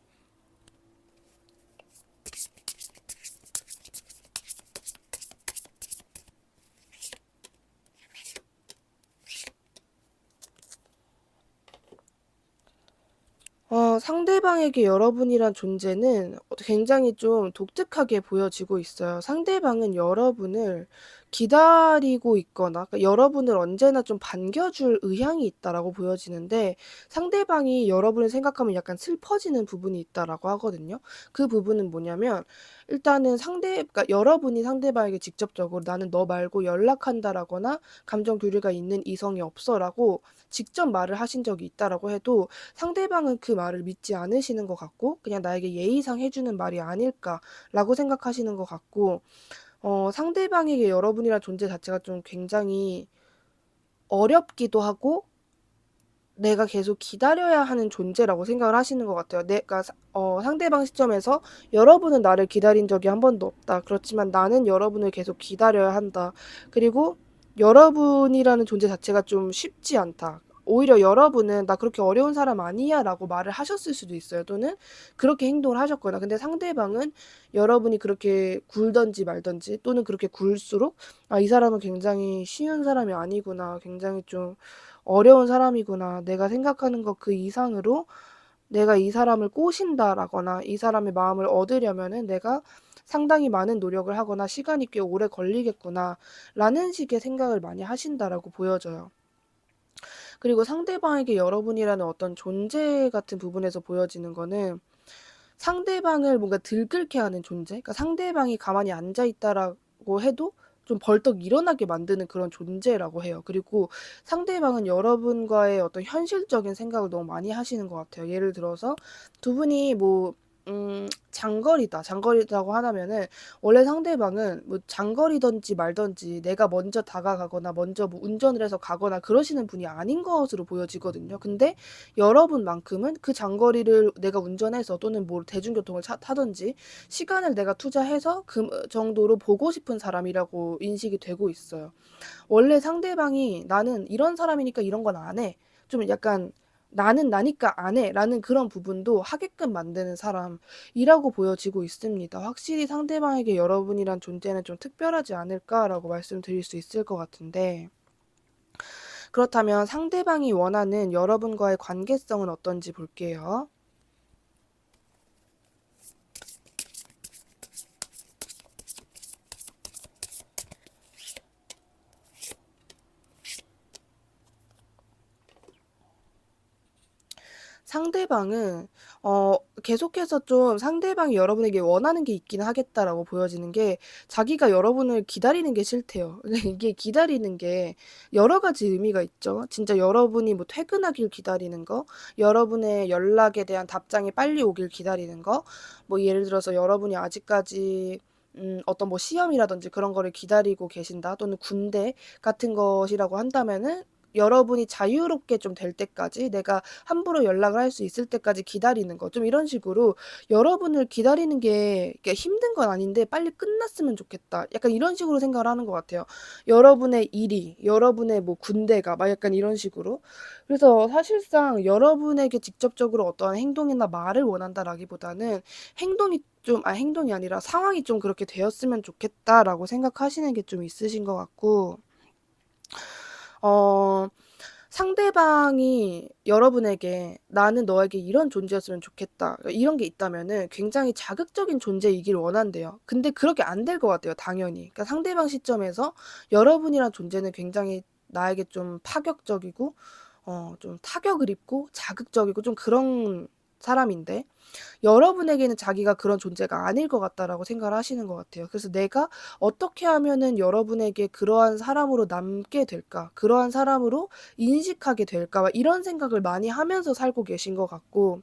상대방에게 여러분이란 존재는 굉장히 좀 독특하게 보여지고 있어요. 상대방은 여러분을 기다리고 있거나, 그러니까 여러분을 언제나 좀 반겨줄 의향이 있다라고 보여지는데, 상대방이 여러분을 생각하면 약간 슬퍼지는 부분이 있다라고 하거든요. 그 부분은 뭐냐면, 일단은 그러니까 여러분이 상대방에게 직접적으로 나는 너 말고 연락한다라거나 감정 교류가 있는 이성이 없어라고 직접 말을 하신 적이 있다라고 해도 상대방은 그 말을 믿지 않으시는 것 같고 그냥 나에게 예의상 해주는 말이 아닐까라고 생각하시는 것 같고, 상대방에게 여러분이란 존재 자체가 좀 굉장히 어렵기도 하고 내가 계속 기다려야 하는 존재라고 생각을 하시는 것 같아요. 내가 상대방 시점에서 여러분은 나를 기다린 적이 한 번도 없다. 그렇지만 나는 여러분을 계속 기다려야 한다. 그리고 여러분이라는 존재 자체가 좀 쉽지 않다. 오히려 여러분은 나 그렇게 어려운 사람 아니야 라고 말을 하셨을 수도 있어요. 또는 그렇게 행동을 하셨거나. 근데 상대방은 여러분이 그렇게 굴던지 말던지 또는 그렇게 굴수록 아, 이 사람은 굉장히 쉬운 사람이 아니구나. 굉장히 좀 어려운 사람이구나. 내가 생각하는 것 그 이상으로 내가 이 사람을 꼬신다라거나 이 사람의 마음을 얻으려면은 내가 상당히 많은 노력을 하거나 시간이 꽤 오래 걸리겠구나라는 식의 생각을 많이 하신다라고 보여져요. 그리고 상대방에게 여러분이라는 어떤 존재 같은 부분에서 보여지는 거는 상대방을 뭔가 들끓게 하는 존재? 그러니까 상대방이 가만히 앉아 있다라고 해도 좀 벌떡 일어나게 만드는 그런 존재라고 해요. 그리고 상대방은 여러분과의 어떤 현실적인 생각을 너무 많이 하시는 것 같아요. 예를 들어서 두 분이 뭐 장거리다. 장거리라고 하면은 원래 상대방은 뭐 장거리든지 말든지 내가 먼저 다가가거나 먼저 뭐 운전을 해서 가거나 그러시는 분이 아닌 것으로 보여지거든요. 근데 여러분만큼은 그 장거리를 내가 운전해서 또는 뭐 대중교통을 타든지 시간을 내가 투자해서 그 정도로 보고 싶은 사람이라고 인식이 되고 있어요. 원래 상대방이 나는 이런 사람이니까 이런 건 안 해. 좀 약간 나는 나니까 안 해. 라는 그런 부분도 하게끔 만드는 사람이라고 보여지고 있습니다. 확실히 상대방에게 여러분이란 존재는 좀 특별하지 않을까라고 말씀드릴 수 있을 것 같은데, 그렇다면 상대방이 원하는 여러분과의 관계성은 어떤지 볼게요. 상대방은 계속해서 좀 상대방이 여러분에게 원하는 게 있긴 하겠다라고 보여지는 게 자기가 여러분을 기다리는 게 싫대요. 이게 기다리는 게 여러 가지 의미가 있죠. 진짜 여러분이 뭐 퇴근하길 기다리는 거, 여러분의 연락에 대한 답장이 빨리 오길 기다리는 거, 뭐 예를 들어서 여러분이 아직까지 어떤 뭐 시험이라든지 그런 거를 기다리고 계신다 또는 군대 같은 것이라고 한다면은 여러분이 자유롭게 좀 될 때까지 내가 함부로 연락을 할 수 있을 때까지 기다리는 거. 좀 이런 식으로 여러분을 기다리는 게 이게 힘든 건 아닌데 빨리 끝났으면 좋겠다. 약간 이런 식으로 생각을 하는 것 같아요. 여러분의 일이, 여러분의 뭐 군대가 막 약간 이런 식으로. 그래서 사실상 여러분에게 직접적으로 어떠한 행동이나 말을 원한다라기보다는 행동이 아니라 상황이 좀 그렇게 되었으면 좋겠다라고 생각하시는 게 좀 있으신 것 같고, 어, 상대방이 여러분에게 나는 너에게 이런 존재였으면 좋겠다. 이런 게 있다면은 굉장히 자극적인 존재이길 원한대요. 근데 그렇게 안 될 것 같아요, 당연히. 그러니까 상대방 시점에서 여러분이란 존재는 굉장히 나에게 좀 파격적이고, 좀 타격을 입고 자극적이고 좀 그런 사람인데, 여러분에게는 자기가 그런 존재가 아닐 것 같다라고 생각을 하시는 것 같아요. 그래서 '내가 어떻게 하면은 여러분에게 그러한 사람으로 남게 될까? 그러한 사람으로 인식하게 될까?' 막 이런 생각을 많이 하면서 살고 계신 것 같고,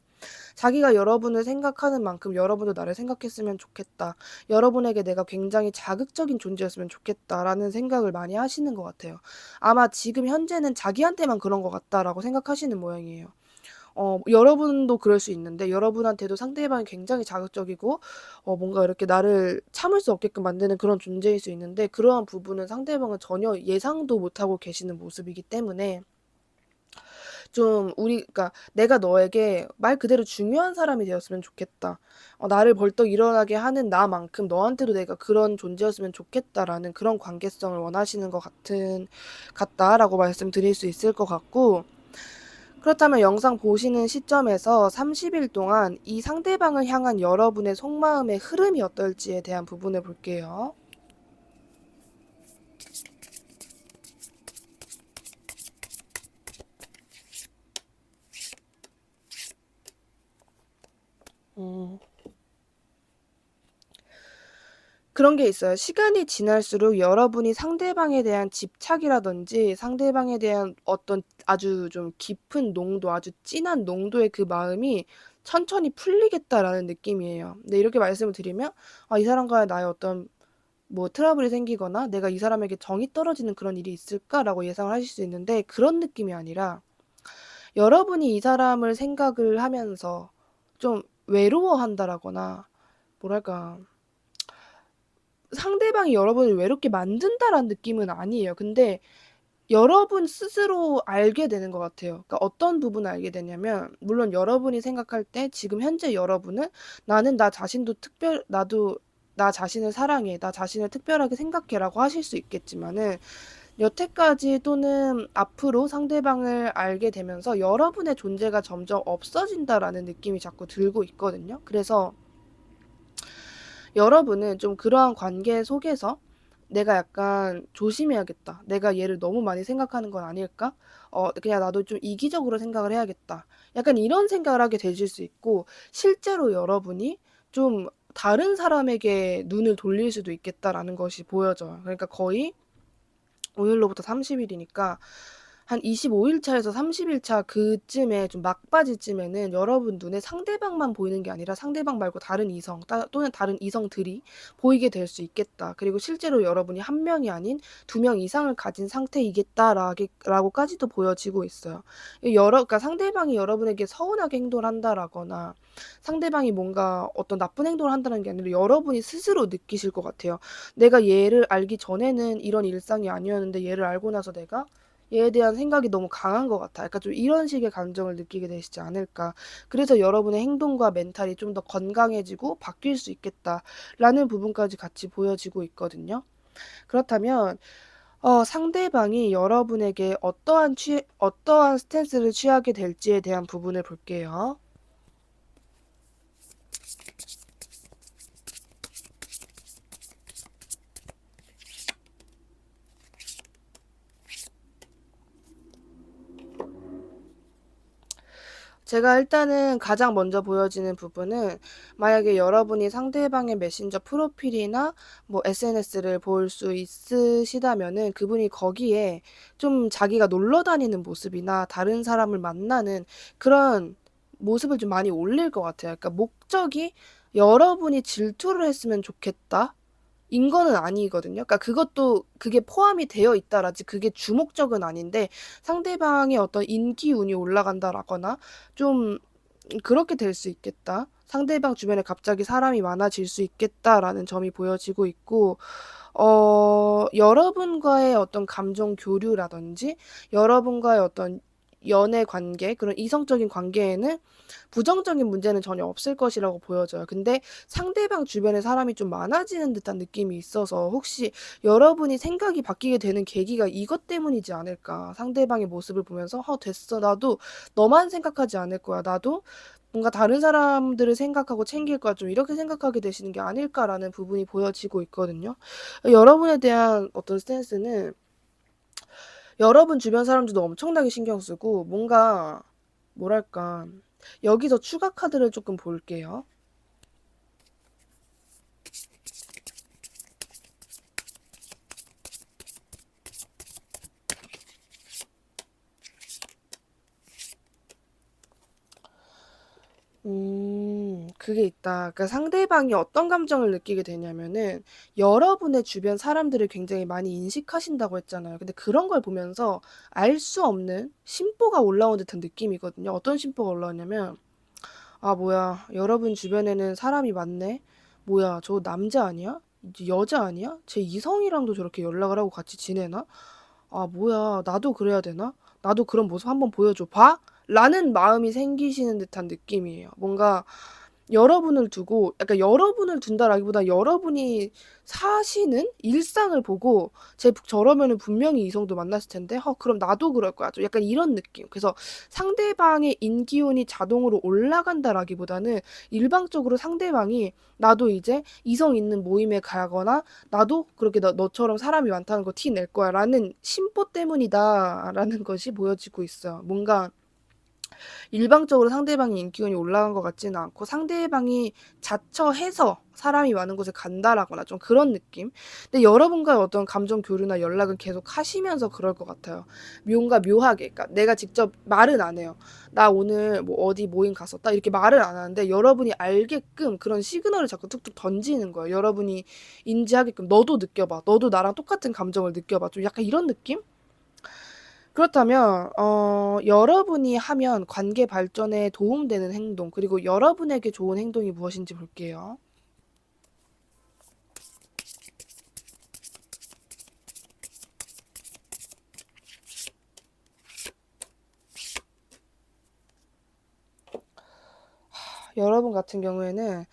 자기가 여러분을 생각하는 만큼 '여러분도 나를 생각했으면 좋겠다. 여러분에게 내가 굉장히 자극적인 존재였으면 좋겠다.'라는 생각을 많이 하시는 것 같아요. 아마 지금 현재는 자기한테만 그런 것 같다라고 생각하시는 모양이에요. 여러분도 그럴 수 있는데 여러분한테도 상대방이 굉장히 자극적이고 뭔가 이렇게 나를 참을 수 없게끔 만드는 그런 존재일 수 있는데, 그러한 부분은 상대방은 전혀 예상도 못하고 계시는 모습이기 때문에 좀 그러니까 '내가 너에게 말 그대로 중요한 사람이 되었으면 좋겠다. 나를 벌떡 일어나게 하는 나만큼 너한테도 내가 그런 존재였으면 좋겠다.'라는 그런 관계성을 원하시는 것 같다라고 말씀드릴 수 있을 것 같고, 그렇다면 영상 보시는 시점에서 30일 동안 이 상대방을 향한 여러분의 속마음의 흐름이 어떨지에 대한 부분을 볼게요. 음. 그런 게 있어요. 시간이 지날수록 여러분이 상대방에 대한 집착이라든지 상대방에 대한 어떤 아주 좀 깊은 농도, 아주 진한 농도의 그 마음이 천천히 풀리겠다라는 느낌이에요. 근데 이렇게 말씀을 드리면 이 사람과의 나의 어떤 뭐 트러블이 생기거나 '내가 이 사람에게 정이 떨어지는 그런 일이 있을까?'라고 예상을 하실 수 있는데, 그런 느낌이 아니라 여러분이 이 사람을 생각을 하면서 좀 외로워한다라거나, 뭐랄까, 상대방이 여러분을 외롭게 만든다라는 느낌은 아니에요. 근데 여러분 스스로 알게 되는 것 같아요. 그러니까 어떤 부분을 알게 되냐면, 물론 여러분이 생각할 때 지금 현재 여러분은 '나는 나 자신도 나도 나 자신을 사랑해. 나 자신을 특별하게 생각해.'라고 하실 수 있겠지만은, 여태까지 또는 앞으로 상대방을 알게 되면서 여러분의 존재가 점점 없어진다라는 느낌이 자꾸 들고 있거든요. 그래서 여러분은 좀 그러한 관계 속에서 '내가 약간 조심해야겠다. 내가 얘를 너무 많이 생각하는 건 아닐까? 그냥 나도 좀 이기적으로 생각을 해야겠다.' 약간 이런 생각을 하게 되실 수 있고, 실제로 여러분이 좀 '다른 사람에게 눈을 돌릴 수도 있겠다.'라는 것이 보여져요. 그러니까 거의 오늘로부터 30 일이니까 한 25일 차에서 30일 차 그쯤에 좀 막바지쯤에는 여러분 눈에 상대방만 보이는 게 아니라 상대방 말고 다른 이성 또는 다른 이성들이 보이게 될 수 있겠다. 그리고 실제로 여러분이 한 명이 아닌 두 명 이상을 가진 상태이겠다라고까지도 보여지고 있어요. 그러니까 상대방이 여러분에게 서운하게 행동을 한다라거나 상대방이 뭔가 어떤 나쁜 행동을 한다는 게 아니라 여러분이 스스로 느끼실 것 같아요. 내가 얘를 알기 전에는 이런 일상이 아니었는데 얘를 알고 나서 내가 얘에 대한 생각이 너무 강한 것 같아. 약간 좀 이런 식의 감정을 느끼게 되시지 않을까. 그래서 여러분의 행동과 멘탈이 좀 더 건강해지고 바뀔 수 있겠다라는 부분까지 같이 보여지고 있거든요. 그렇다면 상대방이 여러분에게 어떠한 스탠스를 취하게 될지에 대한 부분을 볼게요. 제가 일단은 가장 먼저 보여지는 부분은, 만약에 여러분이 상대방의 메신저 프로필이나 뭐 SNS를 볼 수 있으시다면은 그분이 거기에 좀 자기가 놀러 다니는 모습이나 다른 사람을 만나는 그런 모습을 좀 많이 올릴 것 같아요. 그러니까 목적이 여러분이 질투를 했으면 좋겠다 인 거는 아니거든요. 그러니까 그게 포함이 되어 있다라지 그게 주목적은 아닌데, 상대방의 어떤 인기운이 올라간다라거나 좀 그렇게 될 수 있겠다. 상대방 주변에 갑자기 사람이 많아질 수 있겠다라는 점이 보여지고 있고, 여러분과의 어떤 감정 교류라든지 여러분과의 어떤 연애 관계, 그런 이성적인 관계에는 부정적인 문제는 전혀 없을 것이라고 보여져요. 근데 상대방 주변에 사람이 좀 많아지는 듯한 느낌이 있어서 혹시 여러분이 생각이 바뀌게 되는 계기가 이것 때문이지 않을까. 상대방의 모습을 보면서 됐어. 나도 너만 생각하지 않을 거야. 나도 뭔가 다른 사람들을 생각하고 챙길 거야. 좀 이렇게 생각하게 되시는 게 아닐까라는 부분이 보여지고 있거든요. 여러분에 대한 어떤 스탠스는 여러분 주변 사람들도 엄청나게 신경 쓰고, 뭔가 뭐랄까, 여기서 추가 카드를 조금 볼게요. 그게 있다. 그러니까 상대방이 어떤 감정을 느끼게 되냐면은, 여러분의 주변 사람들을 굉장히 많이 인식하신다고 했잖아요. 근데 그런 걸 보면서 알 수 없는 심보가 올라온 듯한 느낌이거든요. 어떤 심보가 올라오냐면, 아, 뭐야, 여러분 주변에는 사람이 많네. 뭐야, 저 남자 아니야? 이제 여자 아니야? 쟤 이성이랑도 저렇게 연락을 하고 같이 지내나? 아, 뭐야, 나도 그래야 되나? 나도 그런 모습 한번 보여줘 봐? 라는 마음이 생기시는 듯한 느낌이에요. 뭔가 여러분을 두고, 약간 여러분을 둔다라기보다 여러분이 사시는 일상을 보고, 저러면은 분명히 이성도 만났을 텐데, 그럼 나도 그럴 거야. 좀 약간 이런 느낌. 그래서 상대방의 인기운이 자동으로 올라간다라기보다는 일방적으로 상대방이 나도 이제 이성 있는 모임에 가거나 나도 그렇게 너처럼 사람이 많다는 거 티 낼 거야 라는 심보 때문이다라는 것이 보여지고 있어요. 뭔가 일방적으로 상대방의 인기운이 올라간 것 같지는 않고, 상대방이 자처해서 사람이 많은 곳에 간다라거나 좀 그런 느낌. 근데 여러분과의 어떤 감정 교류나 연락은 계속 하시면서 그럴 것 같아요. 뭔가 묘하게, 그러니까 내가 직접 말은 안 해요. 나 오늘 뭐 어디 모임 갔었다 이렇게 말을 안 하는데, 여러분이 알게끔 그런 시그널을 자꾸 툭툭 던지는 거예요. 여러분이 인지하게끔 너도 느껴봐, 너도 나랑 똑같은 감정을 느껴봐, 좀 약간 이런 느낌. 그렇다면 여러분이 하면 관계 발전에 도움되는 행동, 그리고 여러분에게 좋은 행동이 무엇인지 볼게요. 여러분 같은 경우에는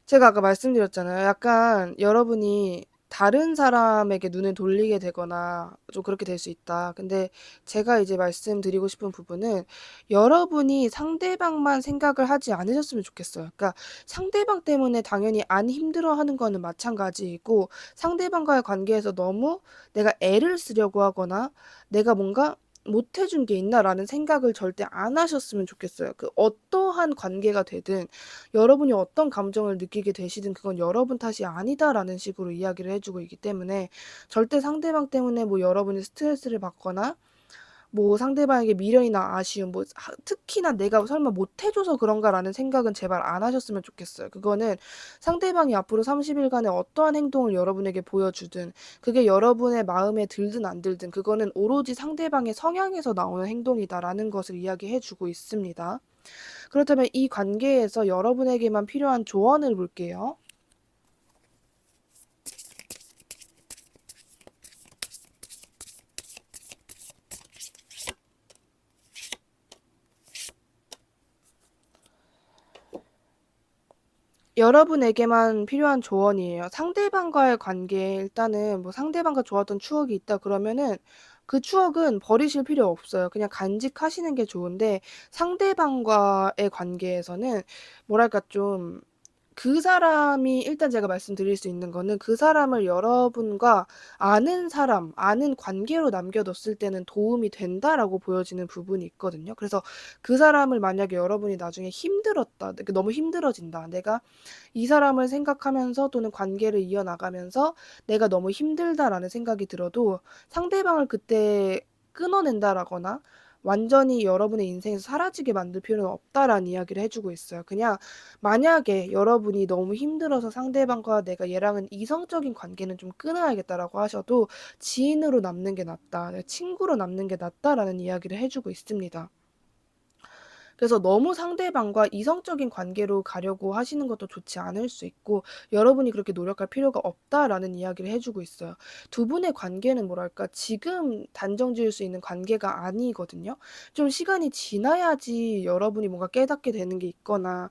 제가 아까 말씀드렸잖아요. 약간 여러분이 다른 사람에게 눈을 돌리게 되거나 좀 그렇게 될 수 있다. 근데 제가 이제 말씀드리고 싶은 부분은 여러분이 상대방만 생각을 하지 않으셨으면 좋겠어요. 그러니까 상대방 때문에 당연히 안 힘들어하는 거는 마찬가지이고 상대방과의 관계에서 너무 내가 애를 쓰려고 하거나 내가 뭔가 못 해준 게 있나라는 생각을 절대 안 하셨으면 좋겠어요. 그 어떠한 관계가 되든 여러분이 어떤 감정을 느끼게 되시든 그건 여러분 탓이 아니다라는 식으로 이야기를 해주고 있기 때문에 절대 상대방 때문에 뭐 여러분이 스트레스를 받거나 뭐 상대방에게 미련이나 아쉬움, 뭐 특히나 내가 설마 못해줘서 그런가라는 생각은 제발 안 하셨으면 좋겠어요. 그거는 상대방이 앞으로 30일간의 어떠한 행동을 여러분에게 보여주든 그게 여러분의 마음에 들든 안 들든 그거는 오로지 상대방의 성향에서 나오는 행동이다라는 것을 이야기해주고 있습니다. 그렇다면 이 관계에서 여러분에게만 필요한 조언을 볼게요. 여러분에게만 필요한 조언이에요. 상대방과의 관계에 일단은 뭐 상대방과 좋았던 추억이 있다 그러면은 그 추억은 버리실 필요 없어요. 그냥 간직하시는 게 좋은데 상대방과의 관계에서는 뭐랄까 좀 그 사람이 일단 제가 말씀드릴 수 있는 거는 그 사람을 여러분과 아는 사람, 아는 관계로 남겨뒀을 때는 도움이 된다라고 보여지는 부분이 있거든요. 그래서 그 사람을 만약에 여러분이 나중에 힘들었다, 너무 힘들어진다. 내가 이 사람을 생각하면서 또는 관계를 이어나가면서 내가 너무 힘들다라는 생각이 들어도 상대방을 그때 끊어낸다라거나 완전히 여러분의 인생에서 사라지게 만들 필요는 없다라는 이야기를 해주고 있어요. 그냥 만약에 여러분이 너무 힘들어서 상대방과 내가 얘랑은 이성적인 관계는 좀 끊어야겠다라고 하셔도 지인으로 남는 게 낫다, 친구로 남는 게 낫다라는 이야기를 해주고 있습니다. 그래서 너무 상대방과 이성적인 관계로 가려고 하시는 것도 좋지 않을 수 있고 여러분이 그렇게 노력할 필요가 없다라는 이야기를 해주고 있어요. 두 분의 관계는 뭐랄까 지금 단정 지을 수 있는 관계가 아니거든요. 좀 시간이 지나야지 여러분이 뭔가 깨닫게 되는 게 있거나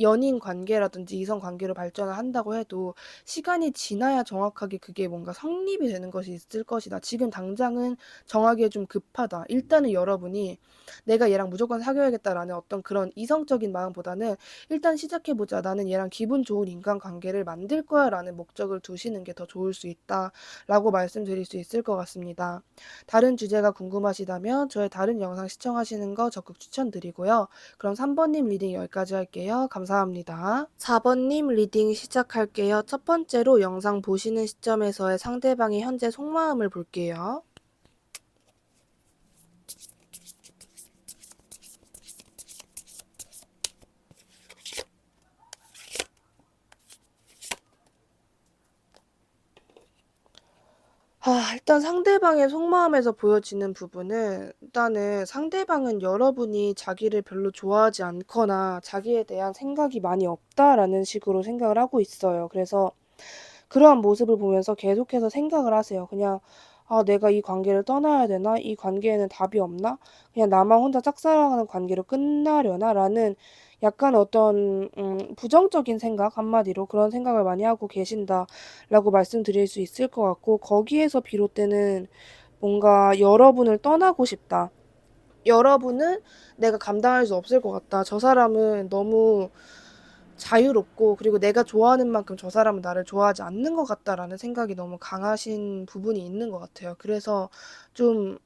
연인 관계라든지 이성 관계로 발전을 한다고 해도 시간이 지나야 정확하게 그게 뭔가 성립이 되는 것이 있을 것이다. 지금 당장은 정하기에 좀 급하다. 일단은 여러분이 내가 얘랑 무조건 사귀어야겠다라는 어떤 그런 이성적인 마음보다는 일단 시작해보자. 나는 얘랑 기분 좋은 인간관계를 만들 거야 라는 목적을 두시는 게 더 좋을 수 있다라고 말씀드릴 수 있을 것 같습니다. 다른 주제가 궁금하시다면 저의 다른 영상 시청하시는 거 적극 추천드리고요. 그럼 3번님 리딩 여기까지 할게요. 감사합니다. 4번님 리딩 시작할게요. 첫 번째로 영상 보시는 시점에서의 상대방의 현재 속마음을 볼게요. 일단 상대방의 속마음에서 보여지는 부분은 일단은 상대방은 여러분이 자기를 별로 좋아하지 않거나 자기에 대한 생각이 많이 없다라는 식으로 생각을 하고 있어요. 그래서 그러한 모습을 보면서 계속해서 생각을 하세요. 그냥 '아 내가 이 관계를 떠나야 되나? 이 관계에는 답이 없나? 그냥 나만 혼자 짝사랑하는 관계로 끝나려나?'라는 약간 어떤 부정적인 생각 한마디로 그런 생각을 많이 하고 계신다라고 말씀드릴 수 있을 것 같고 거기에서 비롯되는 뭔가 '여러분을 떠나고 싶다. 여러분은 내가 감당할 수 없을 것 같다. 저 사람은 너무 자유롭고 그리고 내가 좋아하는 만큼 저 사람은 나를 좋아하지 않는 것 같다라는 생각이 너무 강하신 부분이 있는 것 같아요. 그래서 좀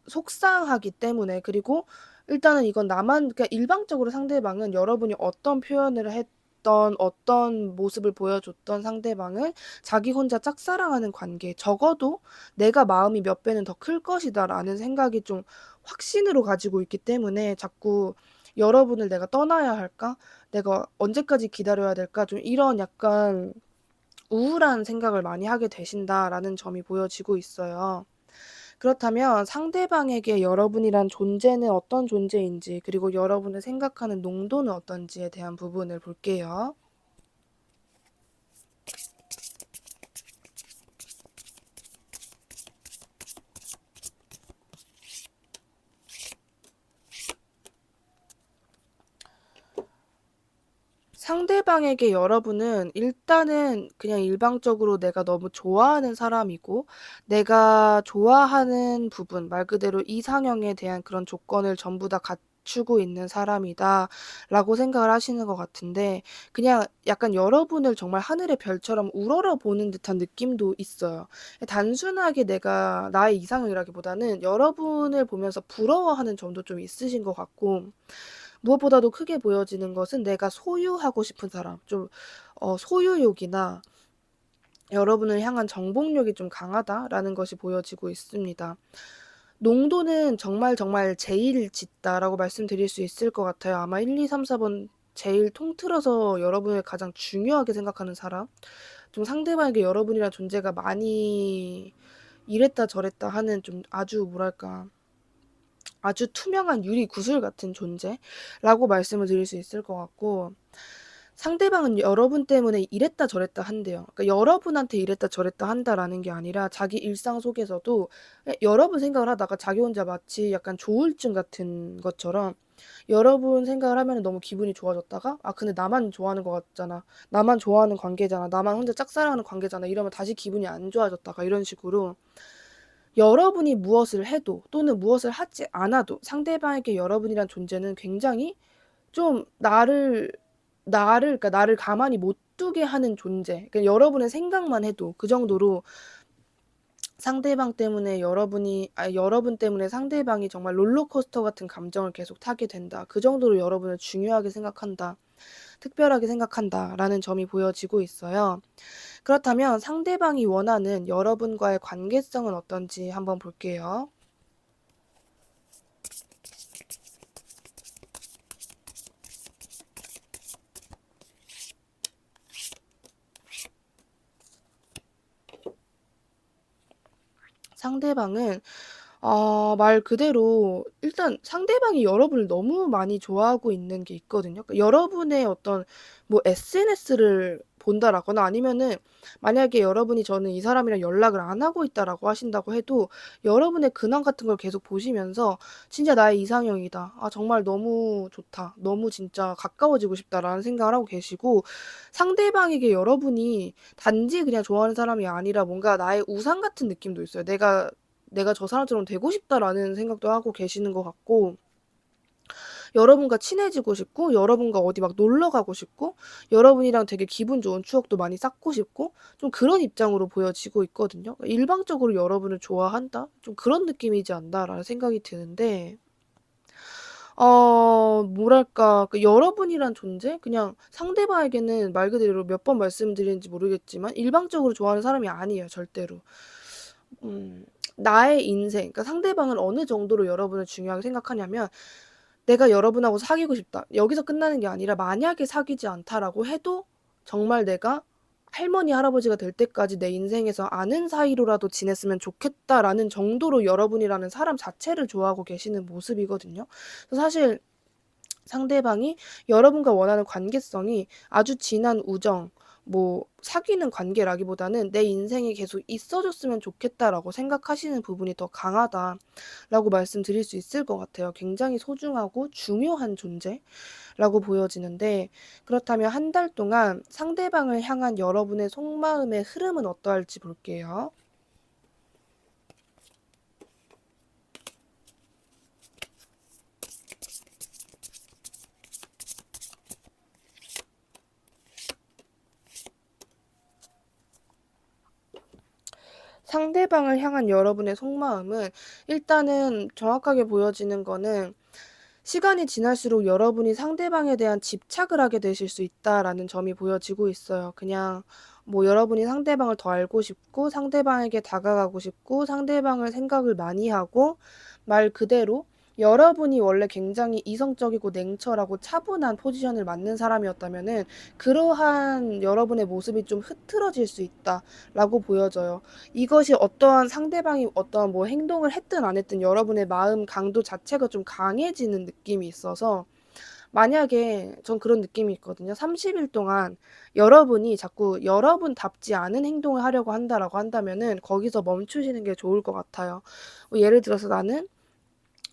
속상하기 때문에 그리고 일단은 이건 나만 그러니까 일방적으로 상대방은 여러분이 어떤 표현을 했던 어떤 모습을 보여줬던 상대방을 자기 혼자 짝사랑하는 관계 적어도 내가 마음이 몇 배는 더 클 것이다라는 생각이 좀 확신으로 가지고 있기 때문에 자꾸 '여러분을 내가 떠나야 할까? 내가 언제까지 기다려야 될까?' 좀 이런 약간 우울한 생각을 많이 하게 되신다라는 점이 보여지고 있어요. 그렇다면 상대방에게 여러분이란 존재는 어떤 존재인지 그리고 여러분을 생각하는 농도는 어떤지에 대한 부분을 볼게요. 상대방에게 여러분은 일단은 그냥 일방적으로 내가 너무 좋아하는 사람이고, 내가 좋아하는 부분, 말 그대로 이상형에 대한 그런 조건을 전부 다 갖추고 있는 사람이다 라고 생각을 하시는 것 같은데, 그냥 약간 여러분을 정말 하늘의 별처럼 우러러 보는 듯한 느낌도 있어요. 단순하게 내가 나의 이상형이라기보다는 여러분을 보면서 부러워하는 점도 좀 있으신 것 같고, 무엇보다도 크게 보여지는 것은 내가 소유하고 싶은 사람, 좀 소유욕이나 여러분을 향한 정복욕이 좀 강하다라는 것이 보여지고 있습니다. 농도는 정말 정말 제일 짙다라고 말씀드릴 수 있을 것 같아요. 아마 1, 2, 3, 4번 제일 통틀어서 여러분을 가장 중요하게 생각하는 사람, 좀 상대방에게 여러분이란 존재가 많이 이랬다 저랬다 하는 좀 아주 뭐랄까 아주 투명한 유리 구슬 같은 존재라고 말씀을 드릴 수 있을 것 같고, 상대방은 여러분 때문에 이랬다 저랬다 한대요. 그러니까 여러분한테 이랬다 저랬다 한다라는 게 아니라 자기 일상 속에서도 여러분 생각을 하다가 자기 혼자 마치 약간 조울증 같은 것처럼 여러분 생각을 하면 너무 기분이 좋아졌다가, 아 근데 나만 좋아하는 것 같잖아, 나만 좋아하는 관계잖아, 나만 혼자 짝사랑하는 관계잖아, 이러면 다시 기분이 안 좋아졌다가, 이런 식으로 여러분이 무엇을 해도 또는 무엇을 하지 않아도 상대방에게 여러분이란 존재는 굉장히 좀 그러니까 나를 가만히 못 두게 하는 존재. 그러니까 여러분의 생각만 해도 그 정도로 상대방 때문에 여러분 때문에 상대방이 정말 롤러코스터 같은 감정을 계속 타게 된다. 그 정도로 여러분을 중요하게 생각한다. 특별하게 생각한다라는 점이 보여지고 있어요. 그렇다면 상대방이 원하는 여러분과의 관계성은 어떤지 한번 볼게요. 상대방은 말 그대로 일단 상대방이 여러분을 너무 많이 좋아하고 있는 게 있거든요. 그러니까 여러분의 어떤 뭐 SNS를 본다라거나, 아니면은 만약에 여러분이 저는 이 사람이랑 연락을 안 하고 있다라고 하신다고 해도 여러분의 근황 같은 걸 계속 보시면서 진짜 나의 이상형이다, 아 정말 너무 좋다, 너무 진짜 가까워지고 싶다라는 생각을 하고 계시고, 상대방에게 여러분이 단지 그냥 좋아하는 사람이 아니라 뭔가 나의 우상 같은 느낌도 있어요. 내가 저 사람처럼 되고 싶다라는 생각도 하고 계시는 것 같고, 여러분과 친해지고 싶고, 여러분과 어디 막 놀러 가고 싶고, 여러분이랑 되게 기분 좋은 추억도 많이 쌓고 싶고, 좀 그런 입장으로 보여지고 있거든요. 일방적으로 여러분을 좋아한다? 좀 그런 느낌이지 않나라는 생각이 드는데, 뭐랄까, 그 여러분이란 존재? 그냥 상대방에게는 말 그대로 몇 번 말씀드리는지 모르겠지만 일방적으로 좋아하는 사람이 아니에요, 절대로. 나의 인생, 그러니까 상대방은 어느 정도로 여러분을 중요하게 생각하냐면, 내가 여러분하고 사귀고 싶다, 여기서 끝나는 게 아니라 만약에 사귀지 않다라고 해도 정말 내가 할머니 할아버지가 될 때까지 내 인생에서 아는 사이로라도 지냈으면 좋겠다라는 정도로 여러분이라는 사람 자체를 좋아하고 계시는 모습이거든요. 그래서 사실 상대방이 여러분과 원하는 관계성이 아주 진한 우정, 뭐 사귀는 관계라기보다는 내 인생에 계속 있어줬으면 좋겠다라고 생각하시는 부분이 더 강하다라고 말씀드릴 수 있을 것 같아요. 굉장히 소중하고 중요한 존재라고 보여지는데, 그렇다면 한 달 동안 상대방을 향한 여러분의 속마음의 흐름은 어떠할지 볼게요. 상대방을 향한 여러분의 속마음은 일단은 정확하게 보여지는 거는, 시간이 지날수록 여러분이 상대방에 대한 집착을 하게 되실 수 있다라는 점이 보여지고 있어요. 그냥 뭐 여러분이 상대방을 더 알고 싶고, 상대방에게 다가가고 싶고, 상대방을 생각을 많이 하고, 말 그대로 여러분이 원래 굉장히 이성적이고 냉철하고 차분한 포지션을 맡는 사람이었다면은 그러한 여러분의 모습이 좀 흐트러질 수 있다라고 보여져요. 이것이 어떠한 상대방이 어떠한 뭐 행동을 했든 안 했든 여러분의 마음 강도 자체가 좀 강해지는 느낌이 있어서, 만약에 전 그런 느낌이 있거든요. 30일 동안 여러분이 자꾸 여러분답지 않은 행동을 하려고 한다라고 한다면은 거기서 멈추시는 게 좋을 것 같아요. 예를 들어서 나는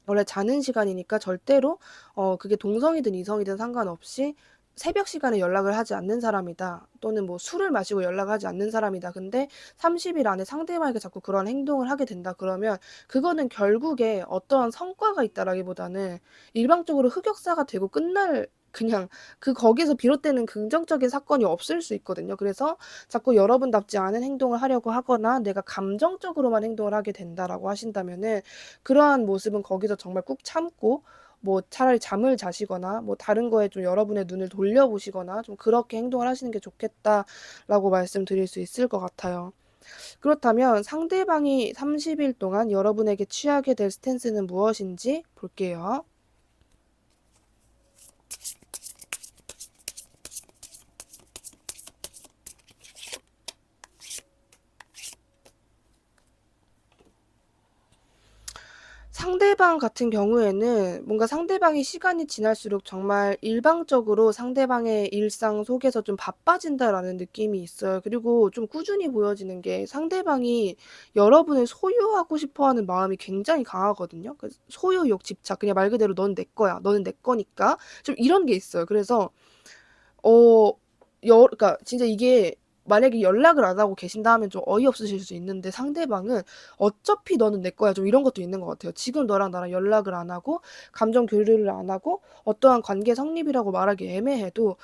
원래 자는 시간이니까 절대로 그게 동성이든 이성이든 상관없이 새벽 시간에 연락을 하지 않는 사람이다. 또는 뭐 술을 마시고 연락하지 않는 사람이다. 근데 30일 안에 상대방에게 자꾸 그런 행동을 하게 된다. 그러면 그거는 결국에 어떠한 성과가 있다라기보다는 일방적으로 흑역사가 되고 끝날 그냥 거기서 비롯되는 긍정적인 사건이 없을 수 있거든요. 그래서 자꾸 여러분답지 않은 행동을 하려고 하거나 내가 감정적으로만 행동을 하게 된다라고 하신다면은 그러한 모습은 거기서 정말 꾹 참고 뭐 차라리 잠을 자시거나 뭐 다른 거에 좀 여러분의 눈을 돌려보시거나 좀 그렇게 행동을 하시는 게 좋겠다라고 말씀드릴 수 있을 것 같아요. 그렇다면 상대방이 30일 동안 여러분에게 취하게 될 스탠스는 무엇인지 볼게요. 상대방 같은 경우에는 뭔가 상대방이 시간이 지날수록 정말 일방적으로 상대방의 일상 속에서 좀 바빠진다라는 느낌이 있어요. 그리고 좀 꾸준히 보여지는 게 상대방이 여러분을 소유하고 싶어 하는 마음이 굉장히 강하거든요. 그 소유욕, 집착. 그냥 말 그대로 넌 내 거야. 너는 내 거니까. 좀 이런 게 있어요. 그래서 어 그러니까 진짜 이게 만약에 연락을 안 하고 계신다 하면 좀 어이없으실 수 있는데 상대방은 "어차피 너는 내 거야." 좀 이런 것도 있는 것 같아요. 지금 너랑 나랑 연락을 안 하고 감정 교류를 안 하고 어떠한 관계 성립이라고 말하기 애매해도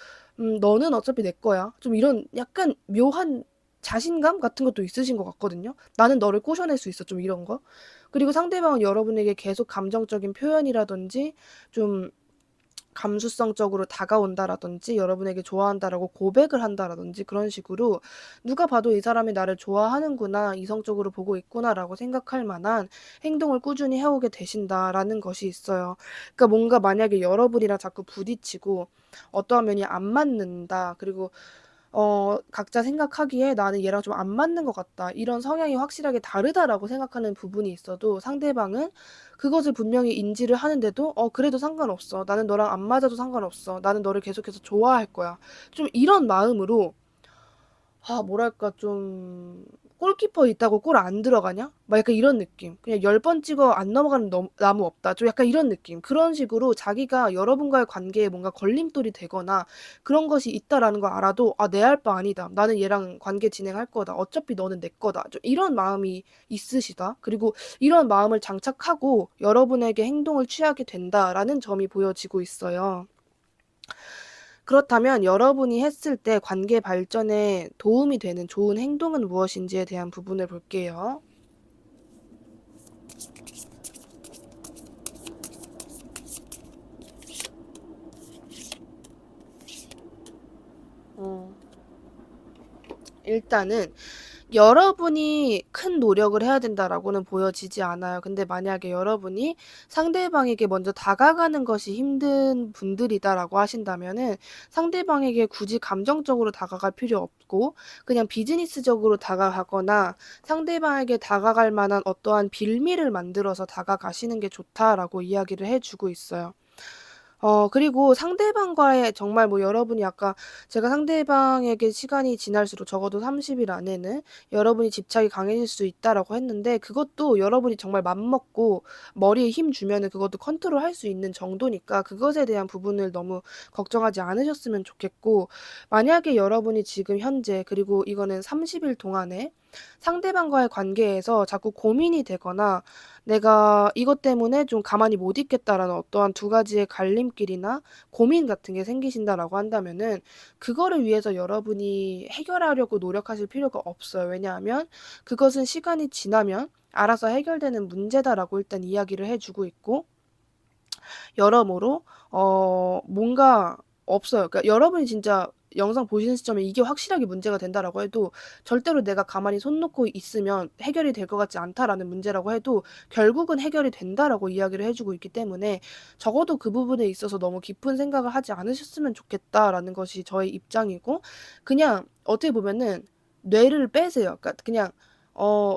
"너는 어차피 내 거야." 좀 이런 약간 묘한 자신감 같은 것도 있으신 것 같거든요. "나는 너를 꼬셔낼 수 있어." 좀 이런 거. 그리고 상대방은 여러분에게 계속 감정적인 표현이라든지 좀 감수성적으로 다가온다라든지 여러분에게 좋아한다라고 고백을 한다라든지 그런 식으로 누가 봐도 '이 사람이 나를 좋아하는구나. 이성적으로 보고 있구나.'라고 생각할 만한 행동을 꾸준히 해오게 되신다라는 것이 있어요. 그러니까 뭔가 만약에 여러분이랑 자꾸 부딪히고 어떠한 면이 안 맞는다. 그리고 각자 생각하기에 '나는 얘랑 좀 안 맞는 것 같다. 이런 성향이 확실하게 다르다.'라고 생각하는 부분이 있어도 상대방은 그것을 분명히 인지를 하는데도 그래도 상관없어. 나는 너랑 안 맞아도 상관없어. 나는 너를 계속해서 좋아할 거야.' 좀 이런 마음으로 뭐랄까 좀 '골키퍼 있다고 골 안 들어가냐?' 막 약간 이런 느낌. 그냥 '열 번 찍어 안 넘어가는 나무 없다.' 좀 약간 이런 느낌. 그런 식으로 자기가 여러분과의 관계에 뭔가 걸림돌이 되거나 그런 것이 있다라는 걸 알아도 '아 내 할 바 아니다. 나는 얘랑 관계 진행할 거다. 어차피 너는 내 거다.' 좀 이런 마음이 있으시다. 그리고 이런 마음을 장착하고 여러분에게 행동을 취하게 된다라는 점이 보여지고 있어요. 그렇다면 여러분이 했을 때 관계 발전에 도움이 되는 좋은 행동은 무엇인지에 대한 부분을 볼게요. 어. 일단은 여러분이 큰 노력을 해야 된다라고는 보여지지 않아요. 근데 만약에 여러분이 상대방에게 먼저 다가가는 것이 힘든 분들이다라고 하신다면은 상대방에게 굳이 감정적으로 다가갈 필요 없고 그냥 비즈니스적으로 다가가거나 상대방에게 다가갈 만한 어떠한 빌미를 만들어서 다가가시는 게 좋다라고 이야기를 해 주고 있어요. 그리고 상대방과의 정말 뭐 여러분이 아까 제가 상대방에게 시간이 지날수록 적어도 30일 안에는 여러분이 집착이 강해질 수 있다라고 했는데 그것도 여러분이 정말 맘먹고 머리에 힘 주면은 그것도 컨트롤할 수 있는 정도니까 그것에 대한 부분을 너무 걱정하지 않으셨으면 좋겠고 만약에 여러분이 지금 현재 그리고 이거는 30일 동안에 상대방과의 관계에서 자꾸 고민이 되거나 '내가 이것 때문에 좀 가만히 못 있겠다.'라는 어떠한 두 가지의 갈림길이나 고민 같은 게 생기신다라고 한다면은 그거를 위해서 여러분이 해결하려고 노력하실 필요가 없어요. 왜냐하면 그것은 시간이 지나면 알아서 해결되는 문제다라고 일단 이야기를 해 주고 있고 여러모로 뭔가 없어요. 그러니까 여러분이 진짜 영상 보시는 시점에 이게 확실하게 문제가 된다라고 해도 절대로 '내가 가만히 손 놓고 있으면 해결이 될 것 같지 않다.'라는 문제라고 해도 결국은 해결이 된다라고 이야기를 해 주고 있기 때문에 적어도 그 부분에 있어서 '너무 깊은 생각을 하지 않으셨으면 좋겠다.'라는 것이 저의 입장이고 그냥 어떻게 보면은 뇌를 빼세요. 그러니까 그냥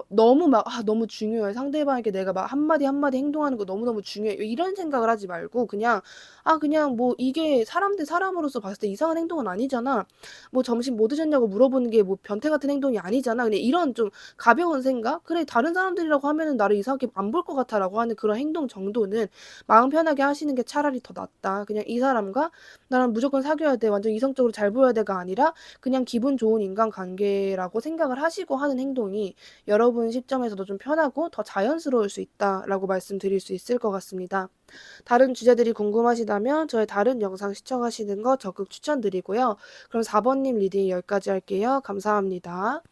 너무 막 '아 너무 중요해. 상대방에게 내가 막 한마디 한마디 행동하는 거 너무너무 중요해.' 이런 생각을 하지 말고 그냥 '아 그냥 뭐 이게 사람 대 사람으로서 봤을 때 이상한 행동은 아니잖아. 뭐 점심 뭐 드셨냐고 물어보는 게 뭐 변태 같은 행동이 아니잖아.' 그냥 이런 좀 가벼운 생각? '그래 다른 사람들이라고 하면은 나를 이상하게 안 볼 것 같아.'라고 하는 그런 행동 정도는 마음 편하게 하시는 게 차라리 더 낫다. 그냥 '이 사람과 나랑 무조건 사귀어야 돼. 완전 이성적으로 잘 보여야 돼.'가 아니라 그냥 기분 좋은 인간관계라고 생각을 하시고 하는 행동이 여러분 시점에서도 좀 편하고 더 자연스러울 수 있다라고 말씀드릴 수 있을 것 같습니다. 다른 주제들이 궁금하시다면 저의 다른 영상 시청하시는 거 적극 추천드리고요. 그럼 4번님 리딩 여기까지 할게요. 감사합니다.